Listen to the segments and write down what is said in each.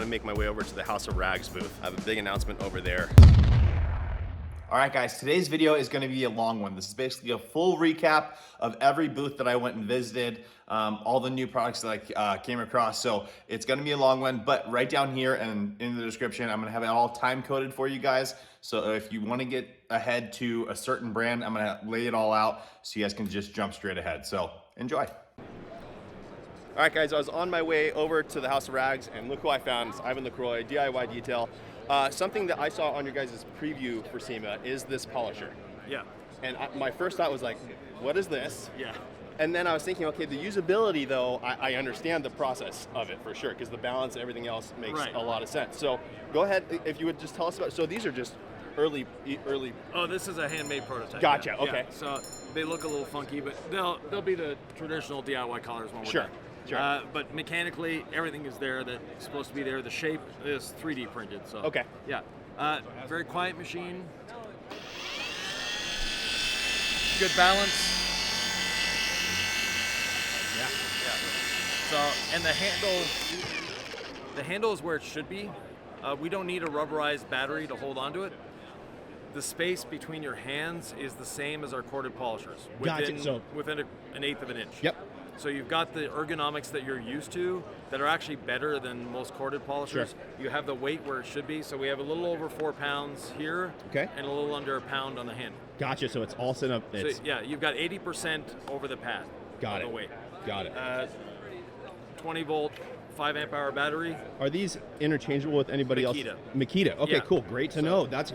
gonna make my way over to the House of Rags booth. I have a big announcement over there. All right, guys, today's video is gonna be a long one. This is basically a full recap of every booth that I went and visited, all the new products that I came across. So it's gonna be a long one, but right down here and in the description, I'm gonna have it all time coded for you guys. So if you wanna get ahead to a certain brand, I'm gonna lay it all out so you guys can just jump straight ahead. So enjoy. All right, guys, I was on my way over to the House of Rags, and look who I found. It's Ivan LaCroix, DIY Detail. Something that I saw on your guys' preview for Sema is this polisher. Yeah. And my first thought was like, what is this? Yeah. And then I was thinking, okay, the usability though, I understand the process of it for sure, because the balance and everything else makes a lot of sense. So go ahead, if you would just tell us about, so these are just early. Oh, this is a handmade prototype. Gotcha, yeah. okay. Yeah. So they look a little funky, but they'll be the traditional DIY colors when we're Sure. done. Sure. But mechanically, everything is there that's supposed to be there. The shape is 3D printed, so. Okay. Yeah. Very quiet machine. Good balance. Yeah. So, and the handle is where it should be. We don't need a rubberized battery to hold onto it. The space between your hands is the same as our corded polishers. Within an eighth of an inch. Yep. So you've got the ergonomics that you're used to that are actually better than most corded polishers. Sure. You have the weight where it should be. So we have a little over 4 pounds here, okay, and a little under a pound on the handle. Gotcha. So it's all set up. So yeah, you've got 80% over the pad. Got it. The weight. Got it. 20 volt, 5 amp hour battery. Are these interchangeable with anybody else? Makita. Okay, yeah. Cool. Great to know. That's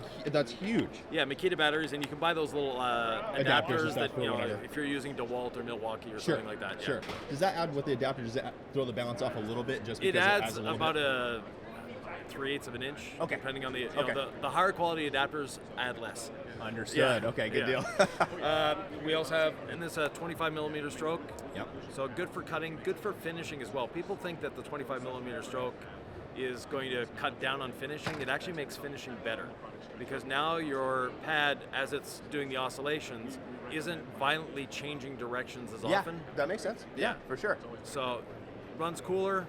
huge. Yeah, Makita batteries, and you can buy those little adapters that, you know, if you're using DeWalt or Milwaukee or something like that. Sure. Yeah. Does that add with the adapter? Does that throw the balance off a little bit? Just because it adds a little about bit? a 3/8 of an inch. Okay. Depending on the the higher quality adapters add less. Understood. Yeah. Okay, good deal. We also have in this a 25 millimeter stroke. Yep. So good for cutting, good for finishing as well. People think that the 25 millimeter stroke is going to cut down on finishing. It actually makes finishing better because now your pad, as it's doing the oscillations, isn't violently changing directions as often. That makes sense. Yeah, for sure. So runs cooler,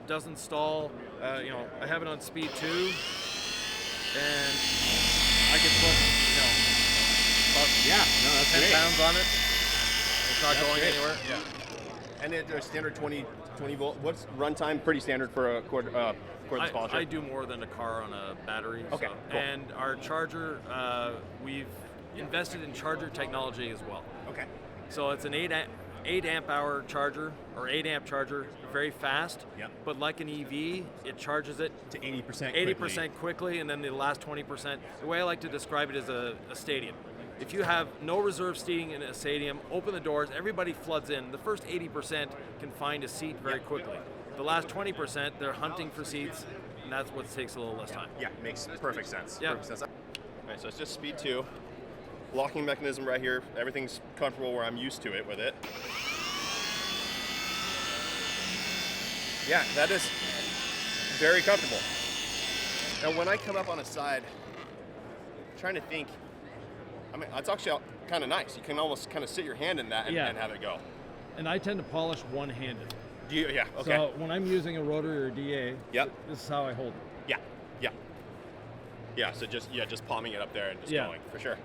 doesn't stall. You know, I have it on speed 2, and I can put, you know, about 10 great. pounds on it. It's not going great. anywhere. Yeah. And they're standard 20 volt. What's runtime? Pretty standard for a cordless polisher. I do more than a car on a battery. Okay, So. cool. And our charger, we've invested in charger technology as well. Okay. So it's an 8 amp hour charger, or 8 amp charger, very fast. Yep. But like an EV, it charges it to 80%. 80% quickly, and then the last 20%. The way I like to describe it is a stadium. If you have no reserve seating in a stadium, open the doors, everybody floods in. The first 80% can find a seat very quickly. The last 20%, they're hunting for seats, and that's what takes a little less time. Yeah, makes perfect sense. Yeah. Perfect sense. All right, so it's just speed 2. Locking mechanism right here. Everything's comfortable where I'm used to it with it. Yeah, that is very comfortable. Now when I come up on a side, I'm trying to think, I mean, it's actually kind of nice. You can almost kind of sit your hand in that and have it go. And I tend to polish one-handed. Do you? Yeah, okay. So when I'm using a rotary or DA, Yep. this is how I hold it. Yeah, yeah. Yeah, so just palming it up there and just going, for sure.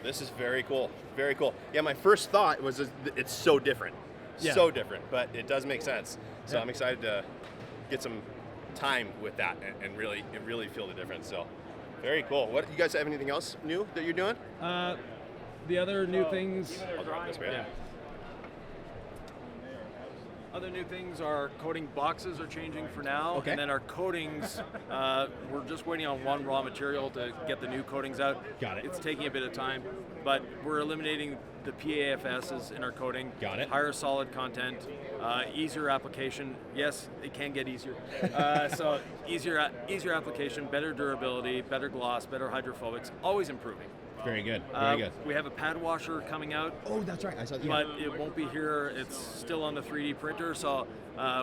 This is very cool, very cool. Yeah, my first thought was it's so different. So different, but it does make sense. So I'm excited to get some time with that and really feel the difference. So very cool. What, you guys have anything else new that you're doing? The other new things. I'll drop this way. Yeah. Other new things are coating boxes are changing for now, and then our coatings, we're just waiting on one raw material to get the new coatings out. Got it. It's taking a bit of time, but we're eliminating the PAFSs in our coating. Got it. Higher solid content, easier application. Yes, it can get easier. So easier application, better durability, better gloss, better hydrophobics, always improving. Very good. Very good. We have a pad washer coming out. Oh, that's right. I saw that. But it won't be here. It's still on the 3D printer, so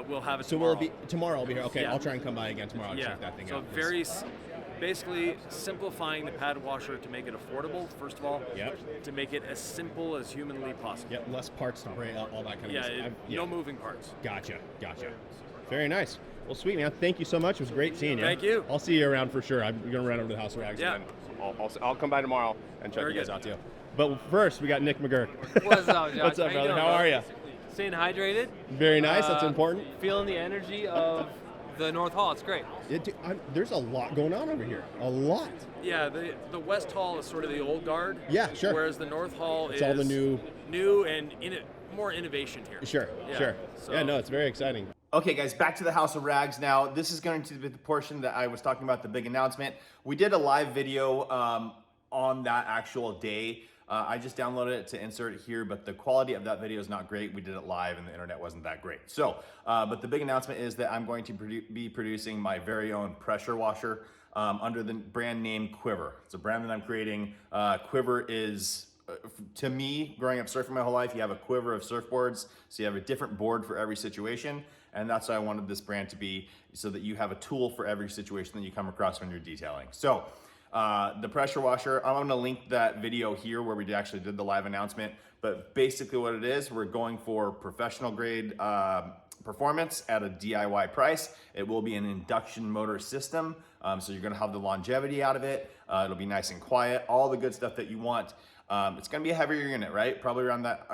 we'll have it So tomorrow. will it be tomorrow? I'll be here. Okay, Yeah. I'll try and come by again tomorrow and check that thing out. So basically simplifying the pad washer to make it affordable, first of all. Yep. To make it as simple as humanly possible. Yep. Less parts to break, all that kind of stuff. No moving parts. Gotcha. Very nice. Well, sweet, man. Thank you so much. It was great seeing you. Thank you. I'll see you around for sure. I'm going to run over to the House of Rags. Yeah. And I'll come by tomorrow and check Very you guys good. out too. But first, we got Nick McGurk. What's up, Josh? What's up, you brother? doing, How bro? are you? Staying hydrated. Very nice. That's important. Feeling the energy of the North Hall. It's great. There's a lot going on over here. A lot. Yeah, the West Hall is sort of the old guard. Yeah, sure. Whereas the North Hall is all the new and more innovation here. Sure, Yeah, sure. so- Yeah, no, it's very exciting. Okay, guys, back to the House of Rags now. This is going to be the portion that I was talking about, the big announcement. We did a live video on that actual day. I just downloaded it to insert it here, but the quality of that video is not great. We did it live and the internet wasn't that great. So, but the big announcement is that I'm going to be producing my very own pressure washer under the brand name QUIVR. It's a brand that I'm creating. QUIVR is, to me, growing up surfing my whole life, you have a quiver of surfboards, so you have a different board for every situation, and that's why I wanted this brand to be, so that you have a tool for every situation that you come across when you're detailing. So, the pressure washer, I'm gonna link that video here where we actually did the live announcement, but basically what it is, we're going for professional grade performance at a DIY price. It will be an induction motor system, so you're gonna have the longevity out of it. It'll be nice and quiet, all the good stuff that you want. It's gonna be a heavier unit, right? Probably around that,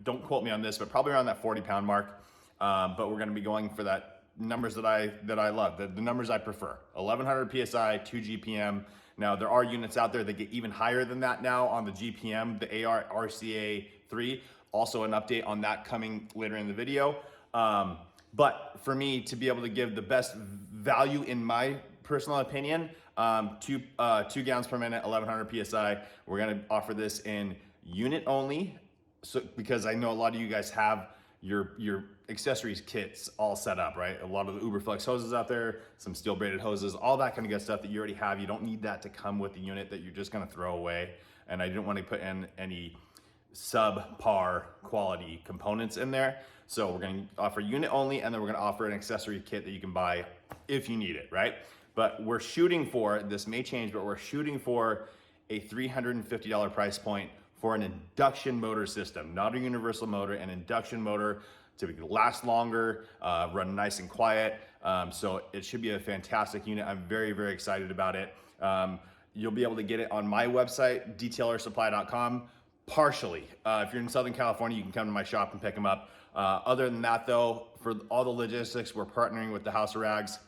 don't quote me on this, but probably around that 40-pound mark. But we're gonna be going for that numbers that I love, the numbers I prefer. 1100 PSI, 2 GPM. Now there are units out there that get even higher than that now on the GPM, the AR RCA 3. Also an update on that coming later in the video. But for me to be able to give the best value in my personal opinion, 2 gallons per minute, 1100 PSI. We're gonna offer this in unit only, so because I know a lot of you guys have your accessories kits all set up, right? A lot of the Uberflex hoses out there, some steel braided hoses, all that kind of good stuff that you already have. You don't need that to come with the unit that you're just gonna throw away. And I didn't want to put in any subpar quality components in there. So we're gonna offer unit only, and then we're gonna offer an accessory kit that you can buy if you need it, right? But we're shooting for, this may change, but we're shooting for a $350 price point for an induction motor system, not a universal motor, an induction motor to last longer, run nice and quiet. So it should be a fantastic unit. I'm very, very excited about it. You'll be able to get it on my website, detailersupply.com, partially. If you're in Southern California, you can come to my shop and pick them up. Other than that though, for all the logistics, we're partnering with the House of Rags.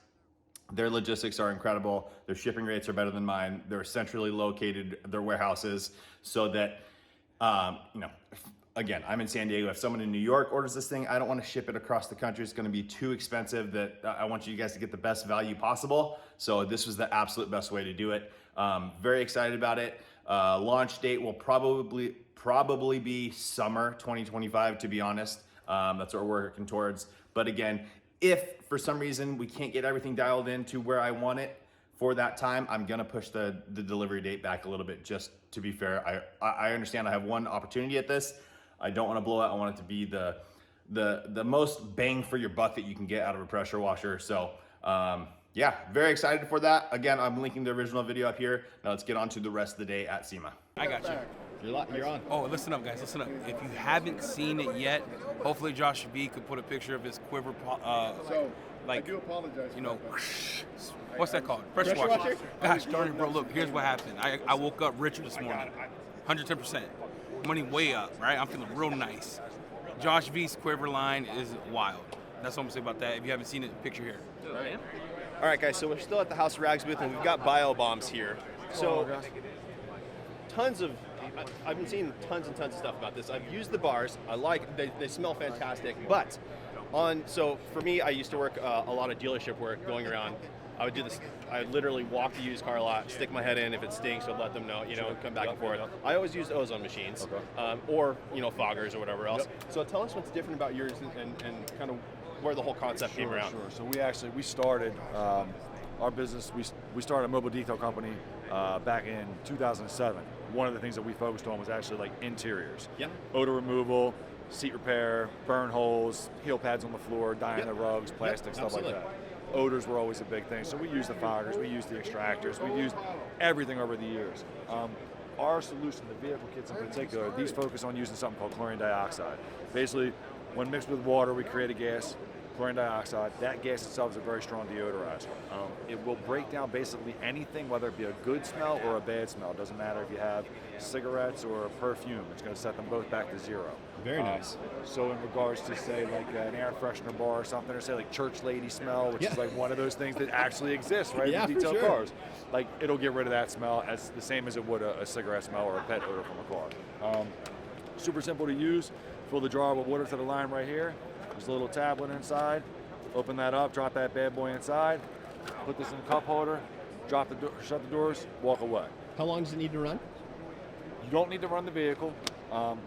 Their logistics are incredible. Their shipping rates are better than mine. They're centrally located, their warehouses, so that, you know, again, I'm in San Diego. If someone in New York orders this thing, I don't want to ship it across the country. It's going to be too expensive. That I want you guys to get the best value possible. So this was the absolute best way to do it. Very excited about it. Launch date will probably be summer 2025, to be honest. That's what we're working towards. But again, if for some reason we can't get everything dialed in to where I want it for that time, I'm gonna push the delivery date back a little bit, just to be fair. I understand I have one opportunity at this. I don't wanna blow it. I want it to be the most bang for your buck that you can get out of a pressure washer. So yeah, very excited for that. Again, I'm linking the original video up here. Now let's get on to the rest of the day at SEMA. I got you. You're on. Oh, listen up, guys. Listen up. If you haven't seen it yet, hopefully Josh V could put a picture of his QUIVR, like, I do apologize. you know, what's that called? Pressure washer. Gosh darn it, bro. Look, here's what happened. I woke up richer this morning. 110%. Money way up, right? I'm feeling real nice. Josh V's QUIVR line is wild. That's what I'm gonna say about that. If you haven't seen it, picture here. All right, guys, so we're still at the House of Rags booth, and we've got bio bombs here. So I've been seeing tons and tons of stuff about this. I've used the bars. I like, they smell fantastic. But so for me, I used to work a lot of dealership work going around. I would do this, I would literally walk the used car lot, stick my head in. If it stinks, I'd let them know, you know, come back and forth. I always use ozone machines, or, you know, foggers or whatever else. So tell us what's different about yours and kind of where the whole concept came around. Sure. So we started our business. We started a mobile detail company back in 2007. One of the things that we focused on was actually like interiors. Yep. Odor removal, seat repair, burn holes, heel pads on the floor, dyeing the rugs, plastic, stuff absolutely. like that. Odors were always a big thing. So we used the foggers, we used the extractors, we used everything over the years. Our solution, the vehicle kits in particular, these focus on using something called chlorine dioxide. Basically, when mixed with water, we create a gas. chlorine dioxide. That gas itself is a very strong deodorizer. It will break down basically anything, whether it be a good smell or a bad smell. It doesn't matter if you have cigarettes or a perfume. It's going to set them both back to zero. Very nice. So in regards to say like an air freshener bar or something, or say like church lady smell, which is like one of those things that actually exists, right? Yeah, in detailed for sure. cars. Like it'll get rid of that smell as the same as it would a cigarette smell or a pet odor from a car. Super simple to use. Fill the jar with water to the line right here. There's a little tablet inside. Open that up, drop that bad boy inside. Put this in a cup holder. Drop the shut the doors. Walk away. How long does it need to run? You don't need to run the vehicle.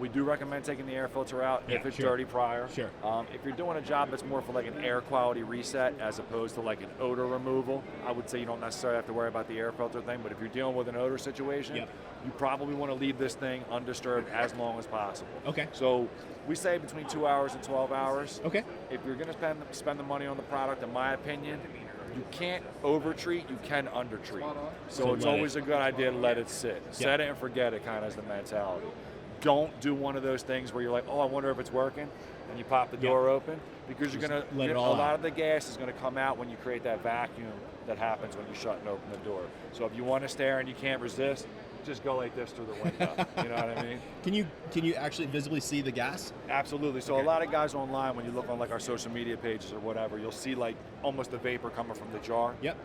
We do recommend taking the air filter out if it's dirty prior. Sure. If you're doing a job that's more for like an air quality reset as opposed to like an odor removal, I would say you don't necessarily have to worry about the air filter thing, but if you're dealing with an odor situation, you probably want to leave this thing undisturbed as long as possible. Okay. So we say between 2 hours and 12 hours. Okay. If you're going to spend the money on the product, in my opinion, you can't over-treat, you can under-treat. So it's always a good idea to let it sit. Set it and forget it kind of is the mentality. Don't do one of those things where you're like, oh, I wonder if it's working, and you pop the door open, because you're going to, a lot of the gas is going to come out when you create that vacuum that happens when you shut and open the door. So if you want to stare and you can't resist, just go like this through the window. You know what I mean? Can you actually visibly see the gas? Absolutely. So a lot of guys online, when you look on like our social media pages or whatever, you'll see like almost the vapor coming from the jar. Yep.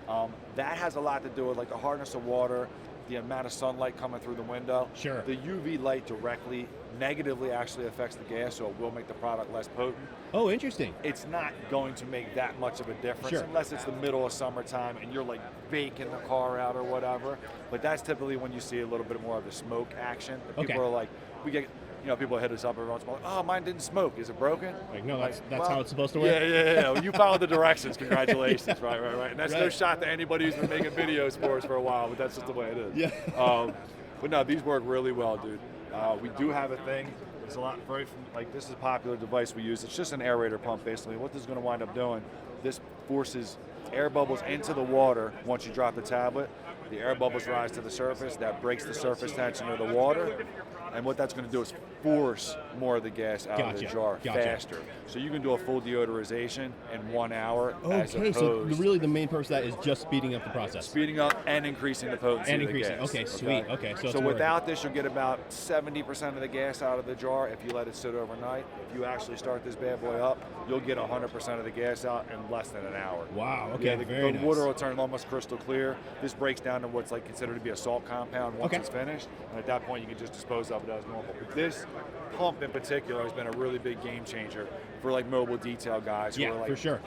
That has a lot to do with like the hardness of water, the amount of sunlight coming through the window. Sure. The UV light directly negatively actually affects the gas, so it will make the product less potent. Oh, interesting. It's not going to make that much of a difference unless it's the middle of summertime and you're like baking the car out or whatever. But that's typically when you see a little bit more of the smoke action. People are like, we get, you know, people hit us up every once in a while, oh, mine didn't smoke. Is it broken? Like, no, that's how it's supposed to work. Yeah. Well, you followed the directions. Congratulations. Right. And that's no shot to anybody who's been making videos for us for a while, but that's just the way it is. Yeah. But no, these work really well, dude. We do have a thing. It's a lot like this is a popular device we use. It's just an aerator pump, basically. What this is going to wind up doing, this forces air bubbles into the water once you drop the tablet. The air bubbles rise to the surface. That breaks the surface tension of the water. And what that's going to do is force more of the gas out of the jar faster. So you can do a full deodorization in 1 hour. Okay, so really the main purpose of that is just speeding up the process. Speeding up and increasing the potency of the gas. Okay, sweet. Okay, so without this, you'll get about 70% of the gas out of the jar if you let it sit overnight. If you actually start this bad boy up, you'll get 100% of the gas out in less than an hour. Wow, okay, the water will turn almost crystal clear. This breaks down to what's like considered to be a salt compound once it's finished. And at that point, you can just dispose of it as normal. But this pump in particular has been a really big game changer for like mobile detail guys who are like, for sure.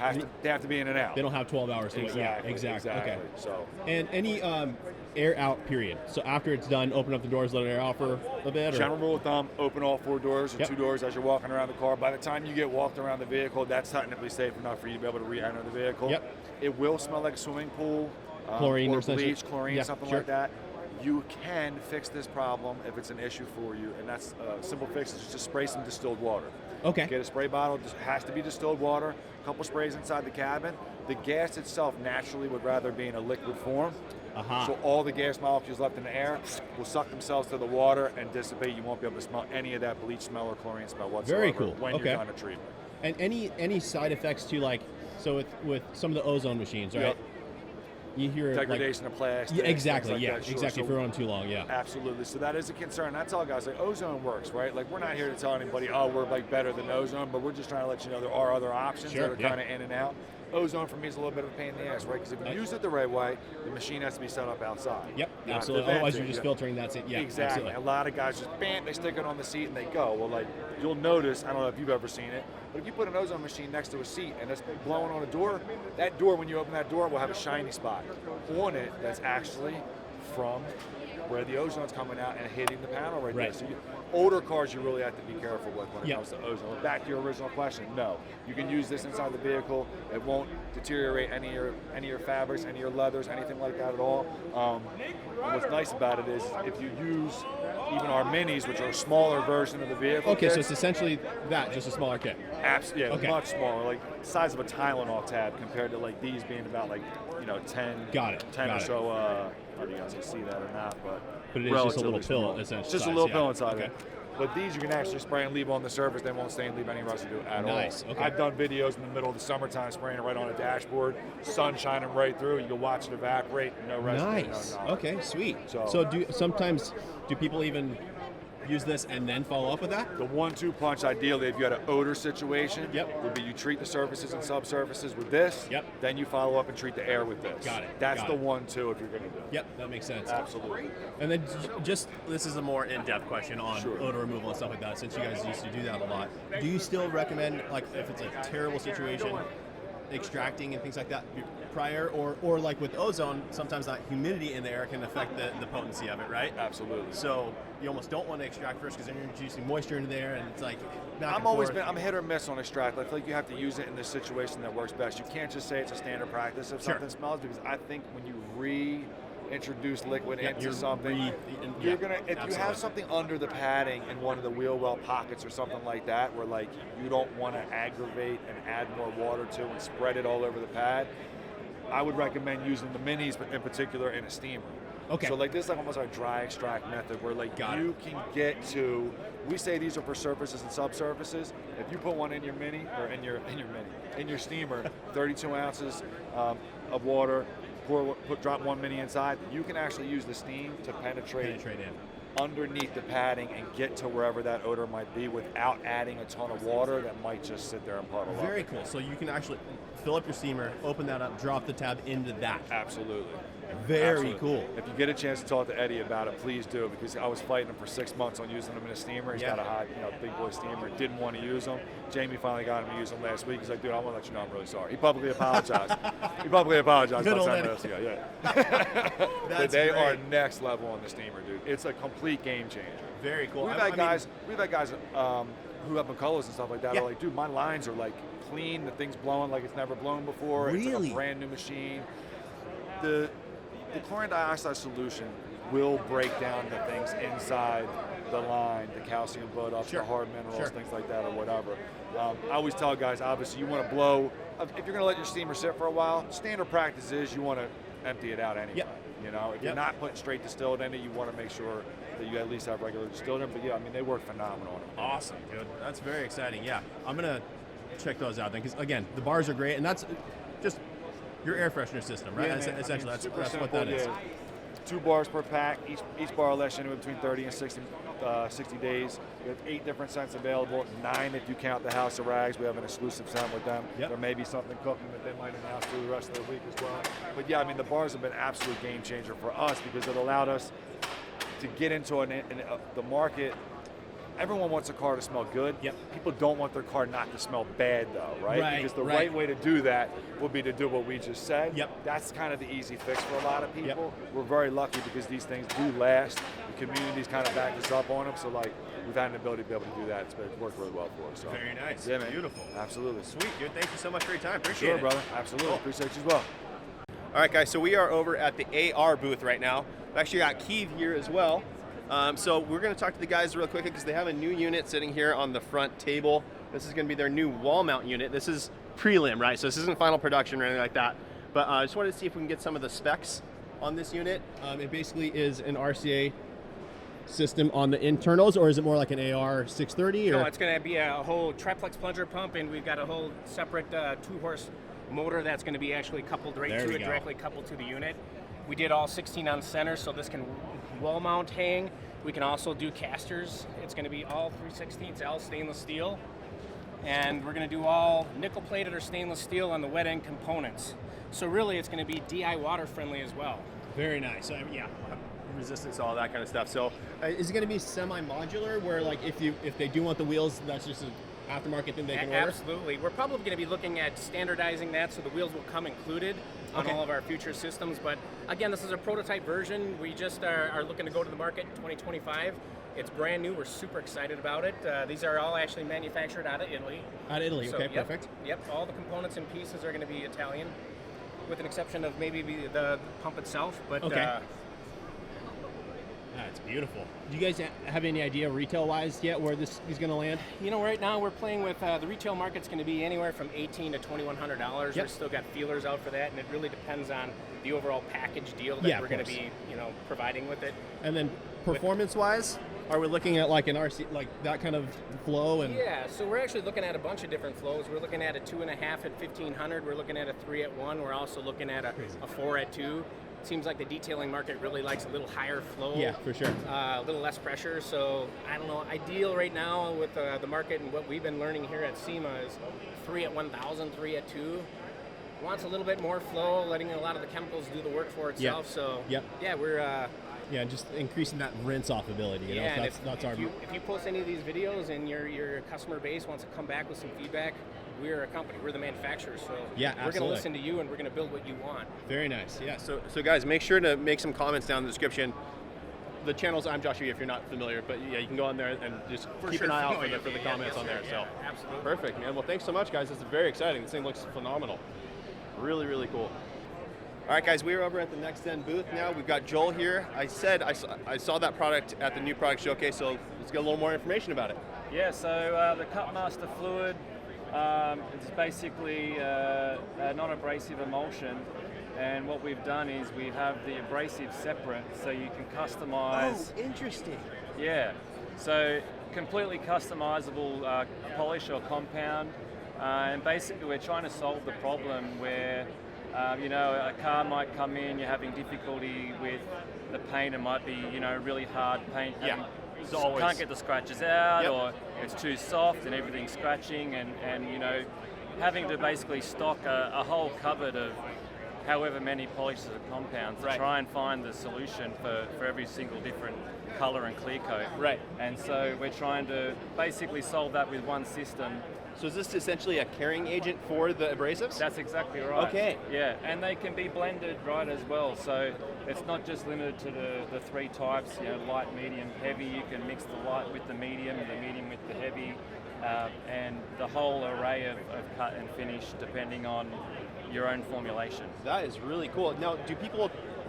They have to be in and out. They don't have 12 hours to wait. Yeah, exactly. Okay. So. And any air out period. So after it's done, open up the doors, let it air out for a bit? General rule of thumb, open all 4 doors or 2 doors as you're walking around the car. By the time you get walked around the vehicle, that's technically safe enough for you to be able to re-enter the vehicle. It will smell like a swimming pool, chlorine or bleach, chlorine, something like that. You can fix this problem if it's an issue for you, and that's a simple fix is just spray some distilled water. Okay. Get a spray bottle, it has to be distilled water, a couple sprays inside the cabin. The gas itself naturally would rather be in a liquid form. So all the gas molecules left in the air will suck themselves to the water and dissipate. You won't be able to smell any of that bleach smell or chlorine smell whatsoever. Very cool. When you're done a treatment. And any side effects to like, so with some of the ozone machines, right? You hear degradation of plastic. Yeah, exactly. Like that, exactly. For on too long. Yeah. Absolutely. So that is a concern. I tell guys like ozone works, right? Like we're not here to tell anybody, oh, we're like better than ozone, but we're just trying to let you know there are other options that are kind of in and out. Ozone for me is a little bit of a pain in the ass, right? Because if you use it the right way, the machine has to be set up outside. Yep, absolutely. Otherwise, you're just filtering that seat. Yeah, exactly. Absolutely. A lot of guys just bam, they stick it on the seat and they go. Well, like you'll notice, I don't know if you've ever seen it, but if you put an ozone machine next to a seat and it's blowing on a door, that door, when you open that door, will have a shiny spot on it that's actually from where the ozone's coming out and hitting the panel right there. So older cars you really have to be careful with when it comes to ozone. Back to your original question, no. You can use this inside the vehicle. It won't deteriorate any of your fabrics, any of your leathers, anything like that at all. And what's nice about it is if you use even our minis, which are a smaller version of the vehicle. Okay, so it's essentially that, just a smaller kit. Absolutely, much smaller, like the size of a Tylenol tab compared to like these being about like 10. Got it. 10 or so. I don't know if you guys can see that or not, but it is just a little pill, essentially. Just a little pill inside of it. But these you can actually spray and leave on the surface. They won't stay and leave any residue at Nice, all. okay. I've done videos in the middle of the summertime spraying it right on a dashboard, sun shining right through. You can watch it evaporate, no residue. Nice. No. Okay, sweet. So Sometimes do people even use this and then follow up with that? The 1-2 punch, ideally, if you had an odor situation, Yep. would be you treat the surfaces and subsurfaces with this, Yep. then you follow up and treat the air with this. Got it, That's got the it. 1-2 if you're going to do it. Yep, that makes sense. Absolutely. And then just, this is a more in-depth question on Sure. odor removal and stuff like that, since you guys used to do that a lot. Do you still recommend, like, if it's a terrible situation, extracting and things like that prior, or like with ozone, sometimes that humidity in the air can affect the potency of it, right? Absolutely. So you almost don't want to extract first because then you're introducing moisture into there, and it's like back and I'm forth. hit or miss on extract. I feel like you have to use it in the situation that works best. You can't just say it's a standard practice if Sure. something smells, because I think when you reintroduce liquid Yeah, into you're something, you're gonna, if you have something under the padding in one of the wheel well pockets or something like that, where like you don't want to aggravate and add more water to and spread it all over the pad, I would recommend using the minis in particular in a steamer. Okay. So like this is like almost like a dry extract method where like Got you can get to, we say these are for surfaces and subsurfaces. If you put one in your mini, or in your steamer, 32 ounces of water, drop one mini inside, you can actually use the steam to penetrate in. underneath the padding and get to wherever that odor might be without adding a ton of water that might just sit there and puddle up. Very cool. So you can actually fill up your steamer, open that up, drop the tab into that. Absolutely. Very Absolutely. cool. If you get a chance to talk to Eddie about it, please do, because I was fighting him for 6 months on using them in a steamer. He's got a hot, big boy steamer. Didn't want to use them. Jamie finally got him to use them last week. He's like, dude, I want to let you know I'm really sorry. He publicly apologized. Good old about Eddie. 10 minutes ago. But they great. are next level on the steamer, dude. It's a complete game changer. Very cool. We've had guys who have McCulloughs and stuff like that. Yeah. Are like, dude, my lines are like clean. The thing's blowing like it's never blown before. It's like Really? a brand new machine. The chlorine dioxide solution will break down the things inside the line, the calcium buildups, Sure. the hard minerals, Sure. things like that, or whatever. I always tell guys, obviously, you want to blow. If you're going to let your steamer sit for a while, standard practice is you want to empty it out anyway. Yep. You know, if you're not putting straight distilled in it, you want to make sure that you at least have regular distilled in. But yeah, I mean, they work phenomenal. Awesome, dude. That's very exciting. Yeah, I'm gonna check those out then, because again, the bars are great, and that's just your air freshener system, right? Yeah, That's, man. essentially, Super that's what simple, that is. yeah. 2 bars per pack. Each bar will last anywhere between 30 and 60 days. We have 8 different scents available. 9 if you count the House of Rags. We have an exclusive scent with them. Yep. There may be something cooking that they might announce through the rest of the week as well. But yeah, I mean, the bars have been an absolute game changer for us, because it allowed us to get into the market. Everyone wants a car to smell good. Yep. People don't want their car not to smell bad, though, right? Because the right way to do that would be to do what we just said. Yep. That's kind of the easy fix for a lot of people. Yep. We're very lucky because these things do last. The community's kind of backed us up on them, so like we've had an ability to be able to do that. It's worked really well for us. So. Very nice. Yeah, man. Beautiful. Absolutely. Sweet, dude. Thank you so much for your time. Appreciate Sure, it. brother. Absolutely. Cool. Appreciate you as well. All right, guys, so we are over at the AR booth right now. We've actually got QUIVR here as well. So we're going to talk to the guys real quick because they have a new unit sitting here on the front table. This is going to be their new wall mount unit. This is prelim, right? So this isn't final production or anything like that. But I just wanted to see if we can get some of the specs on this unit. It basically is an RCA system on the internals, or is it more like an AR 630? Or? No, it's going to be a whole triplex plunger pump, and we've got a whole separate 2-horse motor that's going to be actually coupled right to it, directly coupled to the unit. We did all 16 on center, so this can wall mount hang. We can also do casters. It's going to be all 3/16 L stainless steel. And we're going to do all nickel plated or stainless steel on the wet end components. So really it's going to be DI water friendly as well. Very nice. So, yeah, Resistance, all that kind of stuff. So is it going to be semi-modular, where like if they do want the wheels, that's just an aftermarket thing they can order? Absolutely. We're probably going to be looking at standardizing that so the wheels will come included on all of our future systems. But again, this is a prototype version. We just are looking to go to the market in 2025. It's brand new. We're super excited about it. These are all actually manufactured out of Italy. Out of Italy, So, okay, yep, perfect. Yep, all the components and pieces are going to be Italian, with an exception of maybe the pump itself. But Okay. That's beautiful. Do you guys have any idea retail-wise yet where this is going to land? you know, right now we're playing with the retail market's going to be anywhere from $1,800 to $2,100. Yep. We've still got feelers out for that, and it really depends on the overall package deal that we're going to be, providing with it. And then performance-wise? are we looking at like an RC, like that kind of flow? And Yeah, so we're actually looking at a bunch of different flows. We're looking at a 2.5 at 1500. We're looking at a 3 at 1. We're also looking at a 4 at 2. It seems like the detailing market really likes a little higher flow. Yeah, for sure. A little less pressure. So I don't know. Ideal right now with the market and what we've been learning here at Sema is 3 at 1000, 3 at 2. Wants a little bit more flow, letting a lot of the chemicals do the work for itself. So yeah, we're just increasing that rinse off ability. You know, and that's our. If you post any of these videos and your customer base wants to come back with some feedback, we're a company. We're the manufacturer, so yeah, we're going to listen to you and we're going to build what you want. Very nice. Yeah. So guys, make sure to make some comments down in the description. The channel's I'm Josh V if you're not familiar, but yeah, you can go on there and just keep an eye out for the comments on there. So absolutely. Perfect, man. Well, thanks so much, guys. This is very exciting. This thing looks phenomenal. Really, really cool. All right, guys, we're over at the NextZEN booth now. We've got Joel here. I said I saw that product at the new product showcase, so let's get a little more information about it. Yeah, so the Cutmaster fluid is basically a non-abrasive emulsion, and what we've done is we have the abrasive separate, so you can customize. Oh, interesting. Yeah, so completely customizable polish or compound, and basically we're trying to solve the problem where you know, a car might come in, you're having difficulty with the paint, it might be, you know, really hard paint. Yeah. Can't get the scratches out, or it's too soft and everything's scratching, and you know, having to basically stock a whole cupboard of however many polishes or compounds to try and find the solution for every single different color and clear coat. Right. And so we're trying to basically solve that with one system. So is this essentially a carrying agent for the abrasives? That's exactly right. Okay. Yeah, and they can be blended right as well. So it's not just limited to the three types, you know, light, medium, heavy. You can mix the light with the medium with the heavy, and the whole array of cut and finish depending on your own formulation. That is really cool. Now,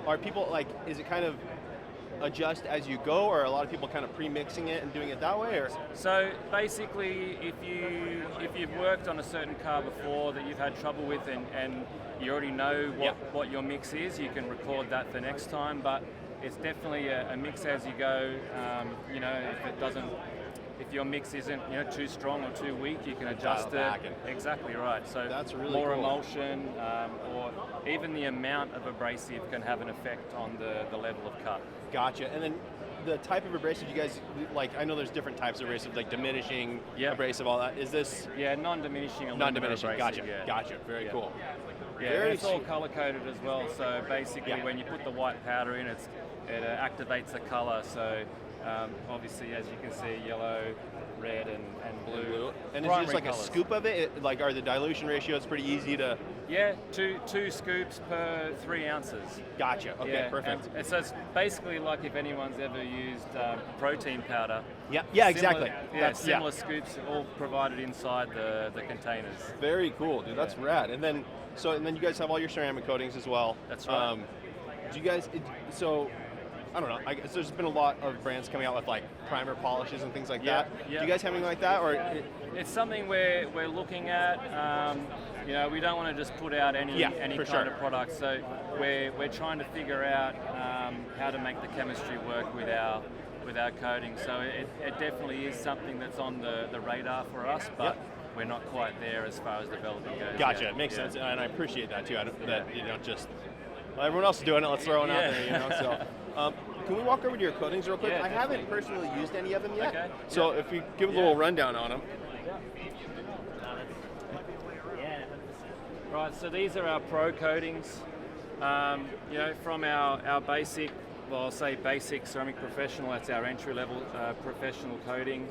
are people like, is it kind of adjust as you go, or are a lot of people kind of pre-mixing it and doing it that way? Or so basically, if you've worked on a certain car before that you've had trouble with, and you already know what your mix is, you can record that for next time. But it's definitely a mix as you go. You know, if your mix isn't, you know, too strong or too weak, you can adjust it. Exactly right. So that's really more cool. emulsion, or even the amount of abrasive can have an effect on the level of cut. Gotcha. And then the type of abrasive you guys like, I know there's different types of abrasive, like diminishing, abrasive, all that. Is this? Yeah, non-diminishing. Non-diminishing. Abrasive, Gotcha. Gotcha. Very cool. Yeah, it's all color coded as well. So basically, when you put the white powder in, it activates the color. So obviously, as you can see, yellow, red, and blue. And is it just like a scoop of it? Like, are the dilution ratios pretty easy to? Yeah, two scoops per 3 ounces. Gotcha. Okay, perfect. And so it's basically like if anyone's ever used protein powder. Yeah, exactly. Similar scoops, all provided inside the containers. Very cool, dude. That's rad. And then you guys have all your ceramic coatings as well. That's right. Do you guys? I don't know. I guess there's been a lot of brands coming out with like primer polishes and things like that. Do you guys have anything like that, or? It's something we're looking at. You know, we don't want to just put out any kind of product. So we're trying to figure out how to make the chemistry work with our coating. So it definitely is something that's on the radar for us, but we're not quite there as far as development goes. Gotcha. It makes sense, and I appreciate that too. That you don't just everyone else is doing it. Let's throw it out there. You know. So, can we walk over to your coatings real quick? I haven't personally used any of them yet. Okay. So if you give a little rundown on them. Right, so these are our pro coatings. You know, from our basic, well, I'll say basic ceramic professional, that's our entry level professional coating,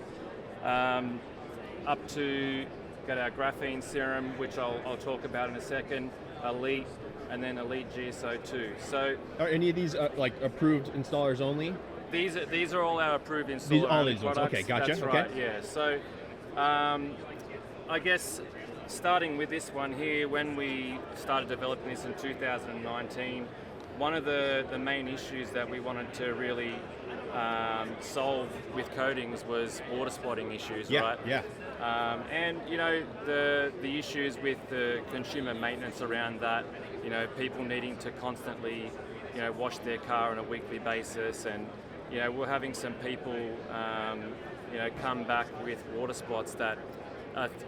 up to got our graphene serum, which I'll talk about in a second, elite, and then elite GSO2. So are any of these like approved installers only? These are all our approved installer all these products. Ones. Okay, gotcha. That's right. Yeah. So I guess starting with this one here, when we started developing this in 2019, one of the main issues that we wanted to really solve with coatings was water spotting issues, right? Yeah. And you know, the issues with the consumer maintenance around that, you know, people needing to constantly, you know, wash their car on a weekly basis, and you know, we're having some people, you know, come back with water spots that,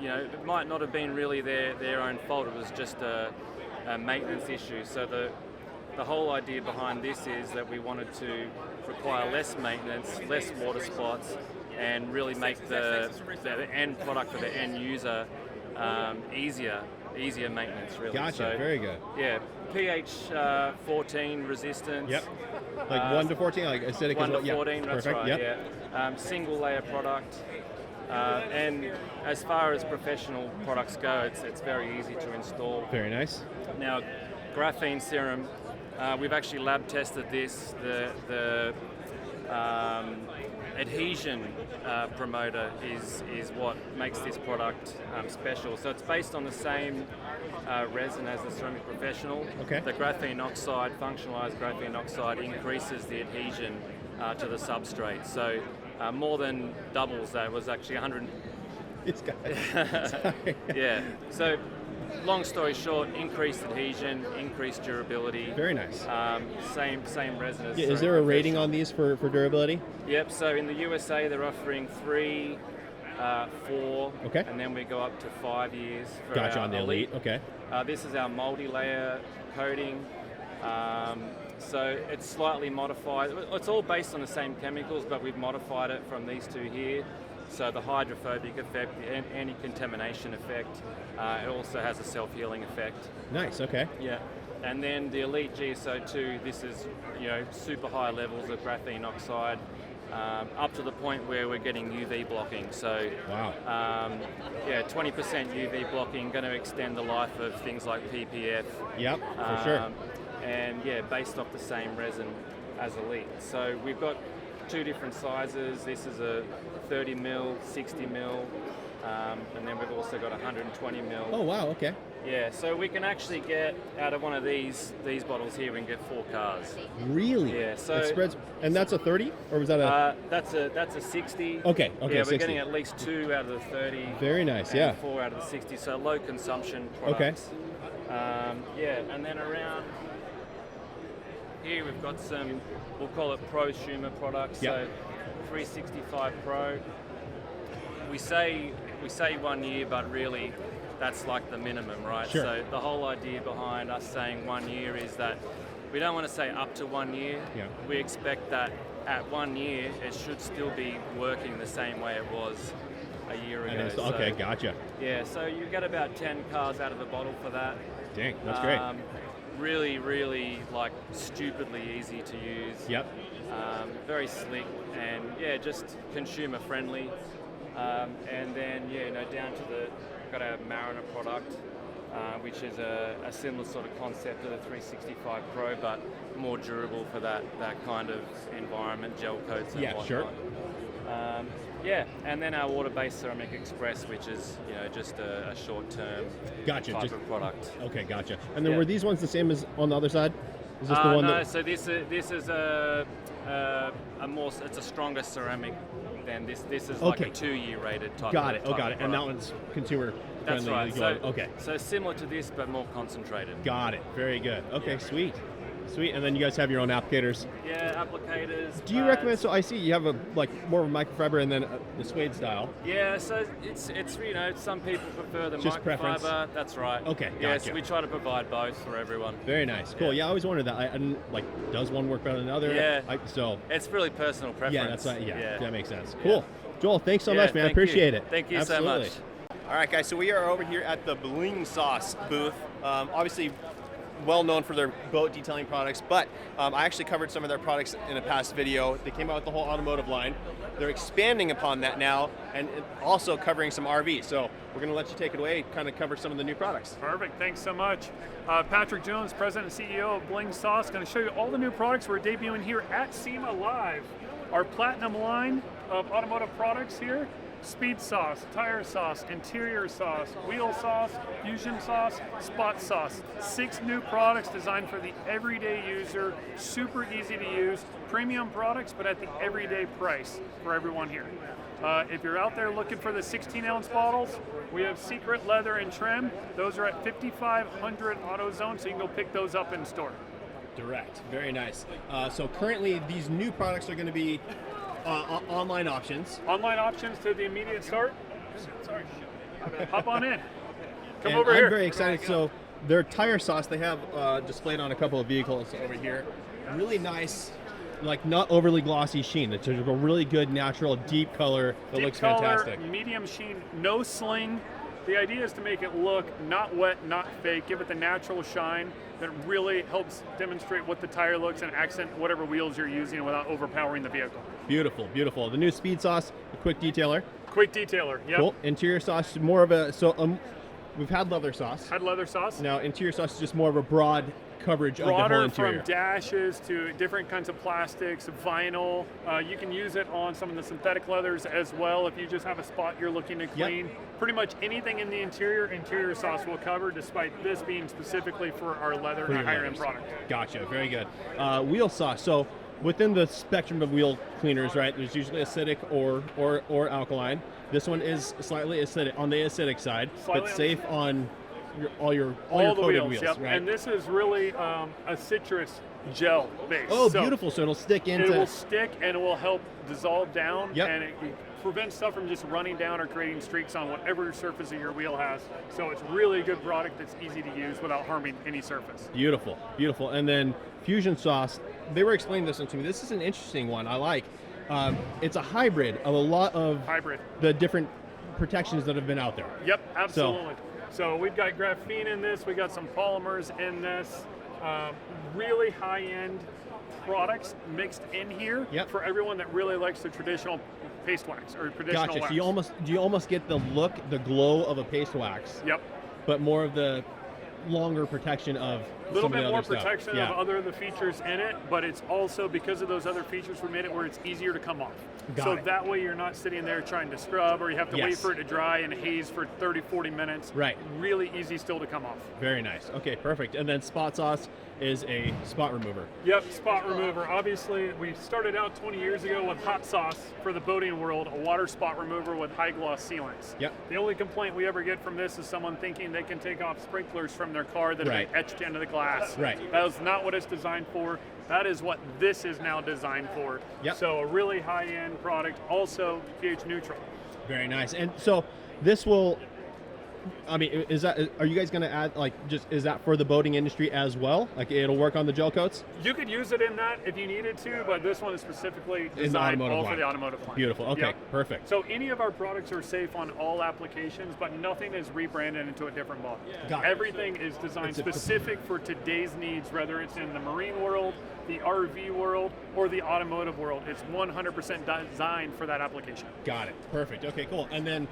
you know, it might not have been really their own fault. It was just a maintenance issue. So the whole idea behind this is that we wanted to require less maintenance, less water spots, and really make the end product for the end user easier maintenance, really. Gotcha, so, very good. Yeah, pH 14 resistance. Yep. Like 1 to 14, like acidic 1 as well. to 14, Yeah. that's Perfect. right, Yep. yeah. Single layer product. And as far as professional products go, it's very easy to install. Very nice. Now, graphene serum, we've actually lab tested this. The adhesion promoter is what makes this product special. So it's based on the same resin as the Ceramic Professional. Okay. The graphene oxide, functionalized graphene oxide, increases the adhesion to the substrate. So more than doubles that. It was actually 100. This guy. Sorry. Yeah. So long story short, increased adhesion, increased durability. Very nice. Same resin as Is there a rating on these for durability? Yep, so in the USA they're offering 3, 4, okay, and then we go up to 5 years for gotcha, our on the elite. Okay. This is our multi-layer coating. So it's slightly modified. It's all based on the same chemicals, but we've modified it from these two here. So the hydrophobic effect, the anti-contamination effect, it also has a self-healing effect. Nice, okay. Yeah. And then the Elite GSO2, this is, you know, super high levels of graphene oxide, up to the point where we're getting UV blocking. So, wow. Yeah, 20% UV blocking, going to extend the life of things like PPF. Yep, for sure. And yeah, based off the same resin as Elite. So we've got 2 different sizes. This is a 30 mil, 60 mil, and then we've also got 120 mil. Oh wow, okay. Yeah, so we can actually get out of one of these bottles here, we can get 4 cars. Really? Yeah. So it spreads, and that's a 30, or was that a? That's a 60. Okay. Yeah, 60. we're getting at least 2 out of the 30. Very nice. And yeah. 4 out of the 60. So low consumption products. Okay. Yeah, and then around here we've got some, we'll call it prosumer products. Yep. So 365 Pro. We say 1 year, but really that's like the minimum, right? Sure. So the whole idea behind us saying 1 year is that we don't want to say up to 1 year. Yeah. We expect that at 1 year it should still be working the same way it was a year ago. Okay, gotcha. Yeah, so you get about 10 cars out of the bottle for that. Dang, that's great. Really, really like stupidly easy to use. Yep. Very slick and yeah, just consumer friendly. And then yeah, you know, down to got our Mariner product, which is a similar sort of concept to the 365 Pro, but more durable for that kind of environment, gel coats and whatnot. Sure. Yeah, and then our water-based Ceramic Express, which is, you know, just a short-term type of product. Okay, gotcha. And then were these ones the same as on the other side? Is this the one? No, so this is a more, it's a stronger ceramic than this. This is like a 2-year rated type. Got it. Type got it. And that one's consumer That's friendly. right. So similar to this, but more concentrated. Got it. Very good. Okay, sweet. Sweet, and then you guys have your own applicators. Yeah, applicators. Do you recommend? So I see you have a more of a microfiber and then the suede style. Yeah, so it's you know, some people prefer the just microfiber. Preference. That's right. Okay, gotcha. Yes, we try to provide both for everyone. Very nice. Cool. Yeah, I always wondered that. I didn't does one work better than the other? Yeah. So it's really personal preference. Yeah, that's right. Yeah, that makes sense. Yeah. Cool. Joel, thanks so much, man. I appreciate it. Thank you Absolutely. so much. All right, guys. So we are over here at the BLING sauce booth. Obviously, well known for their boat detailing products, but I actually covered some of their products in a past video. They came out with the whole automotive line. They're expanding upon that now and also covering some RV. So we're going to let you take it away, kind of cover some of the new products. Perfect, thanks so much. Patrick Jones, President and CEO of BLING Sauce, going to show you all the new products we're debuting here at SEMA Live. Our platinum line of automotive products here: speed sauce, tire sauce, interior sauce, wheel sauce, fusion sauce, spot sauce. 6 new products designed for the everyday user, super easy to use, premium products, but at the everyday price for everyone here. If you're out there looking for the 16-ounce bottles, we have Secret Leather and Trim. Those are at 5,500 AutoZone, so you can go pick those up in store. Direct. Very nice. So currently, these new products are going to be online options. Online options to the immediate start. Sorry. Hop on in. Come And over here. I'm very excited. So their tire sauce they have displayed on a couple of vehicles over here. Really nice, like not overly glossy sheen. It's a really good, natural, deep color that Deep looks color, fantastic. medium sheen, no sling. The idea is to make it look not wet, not fake, give it the natural shine that really helps demonstrate what the tire looks and accent whatever wheels you're using without overpowering the vehicle. Beautiful, beautiful. The new speed sauce, a quick detailer. Quick detailer, yep. Cool. Interior sauce, more of a, we've had leather sauce. Had leather sauce. Now interior sauce is just more of a broad coverage of the whole Broader interior. from dashes to different kinds of plastics, vinyl. You can use it on some of the synthetic leathers as well if you just have a spot you're looking to clean. Pretty much anything in the interior sauce will cover, despite this being specifically for our leather and our higher end product. Gotcha, very good. Wheel sauce. So within the spectrum of wheel cleaners, right, there's usually acidic or alkaline. This one is slightly acidic, on the acidic side, but safe on all your coated wheels, yep. right? And this is really a citrus gel base. Oh, so beautiful! So it'll stick into. It will stick and it will help dissolve down, Yep. and it prevents stuff from just running down or creating streaks on whatever surface of your wheel has. So it's really a good product that's easy to use without harming any surface. Beautiful, beautiful. And then fusion sauce. They were explaining this one to me. This is an interesting one. I like. It's a hybrid of a lot of the different protections that have been out there. Yep, absolutely. So we've got graphene in this, we got some polymers in this, really high-end products mixed in here for everyone that really likes the traditional paste wax or traditional Gotcha. wax. So you almost get the look, the glow of a paste wax. Yep. But more of the longer protection of A little some of bit the more other stuff. protection Yeah. of other of the features in it, but it's also because of those other features we made it where it's easier to come off. Got it. That way you're not sitting there trying to scrub or you have to wait Yes. for it to dry and haze for 30, 40 minutes. Right. Really easy still to come off. Very nice. Okay, perfect. And then spot sauce is a spot remover. Yep, spot remover. Obviously, we started out 20 years ago with hot sauce for the boating world, a water spot remover with high gloss sealants. Yep. The only complaint we ever get from this is someone thinking they can take off sprinklers from their car that have been etched into the glass. Right. That is not what it's designed for. That is what this is now designed for. Yep. So a really high-end product, also pH neutral. Very nice. And so this will, I mean, are you guys going to add, like, is that for the boating industry as well? Like, it'll work on the gel coats? You could use it in that if you needed to, but this one is specifically designed all for the automotive line. Beautiful. Okay, Yep. perfect. So any of our products are safe on all applications, but nothing is rebranded into a different model. Got it. Everything is designed specific for today's needs, whether it's in the marine world, the RV world, or the automotive world. It's 100% designed for that application. Got it. Perfect. Okay, cool. And then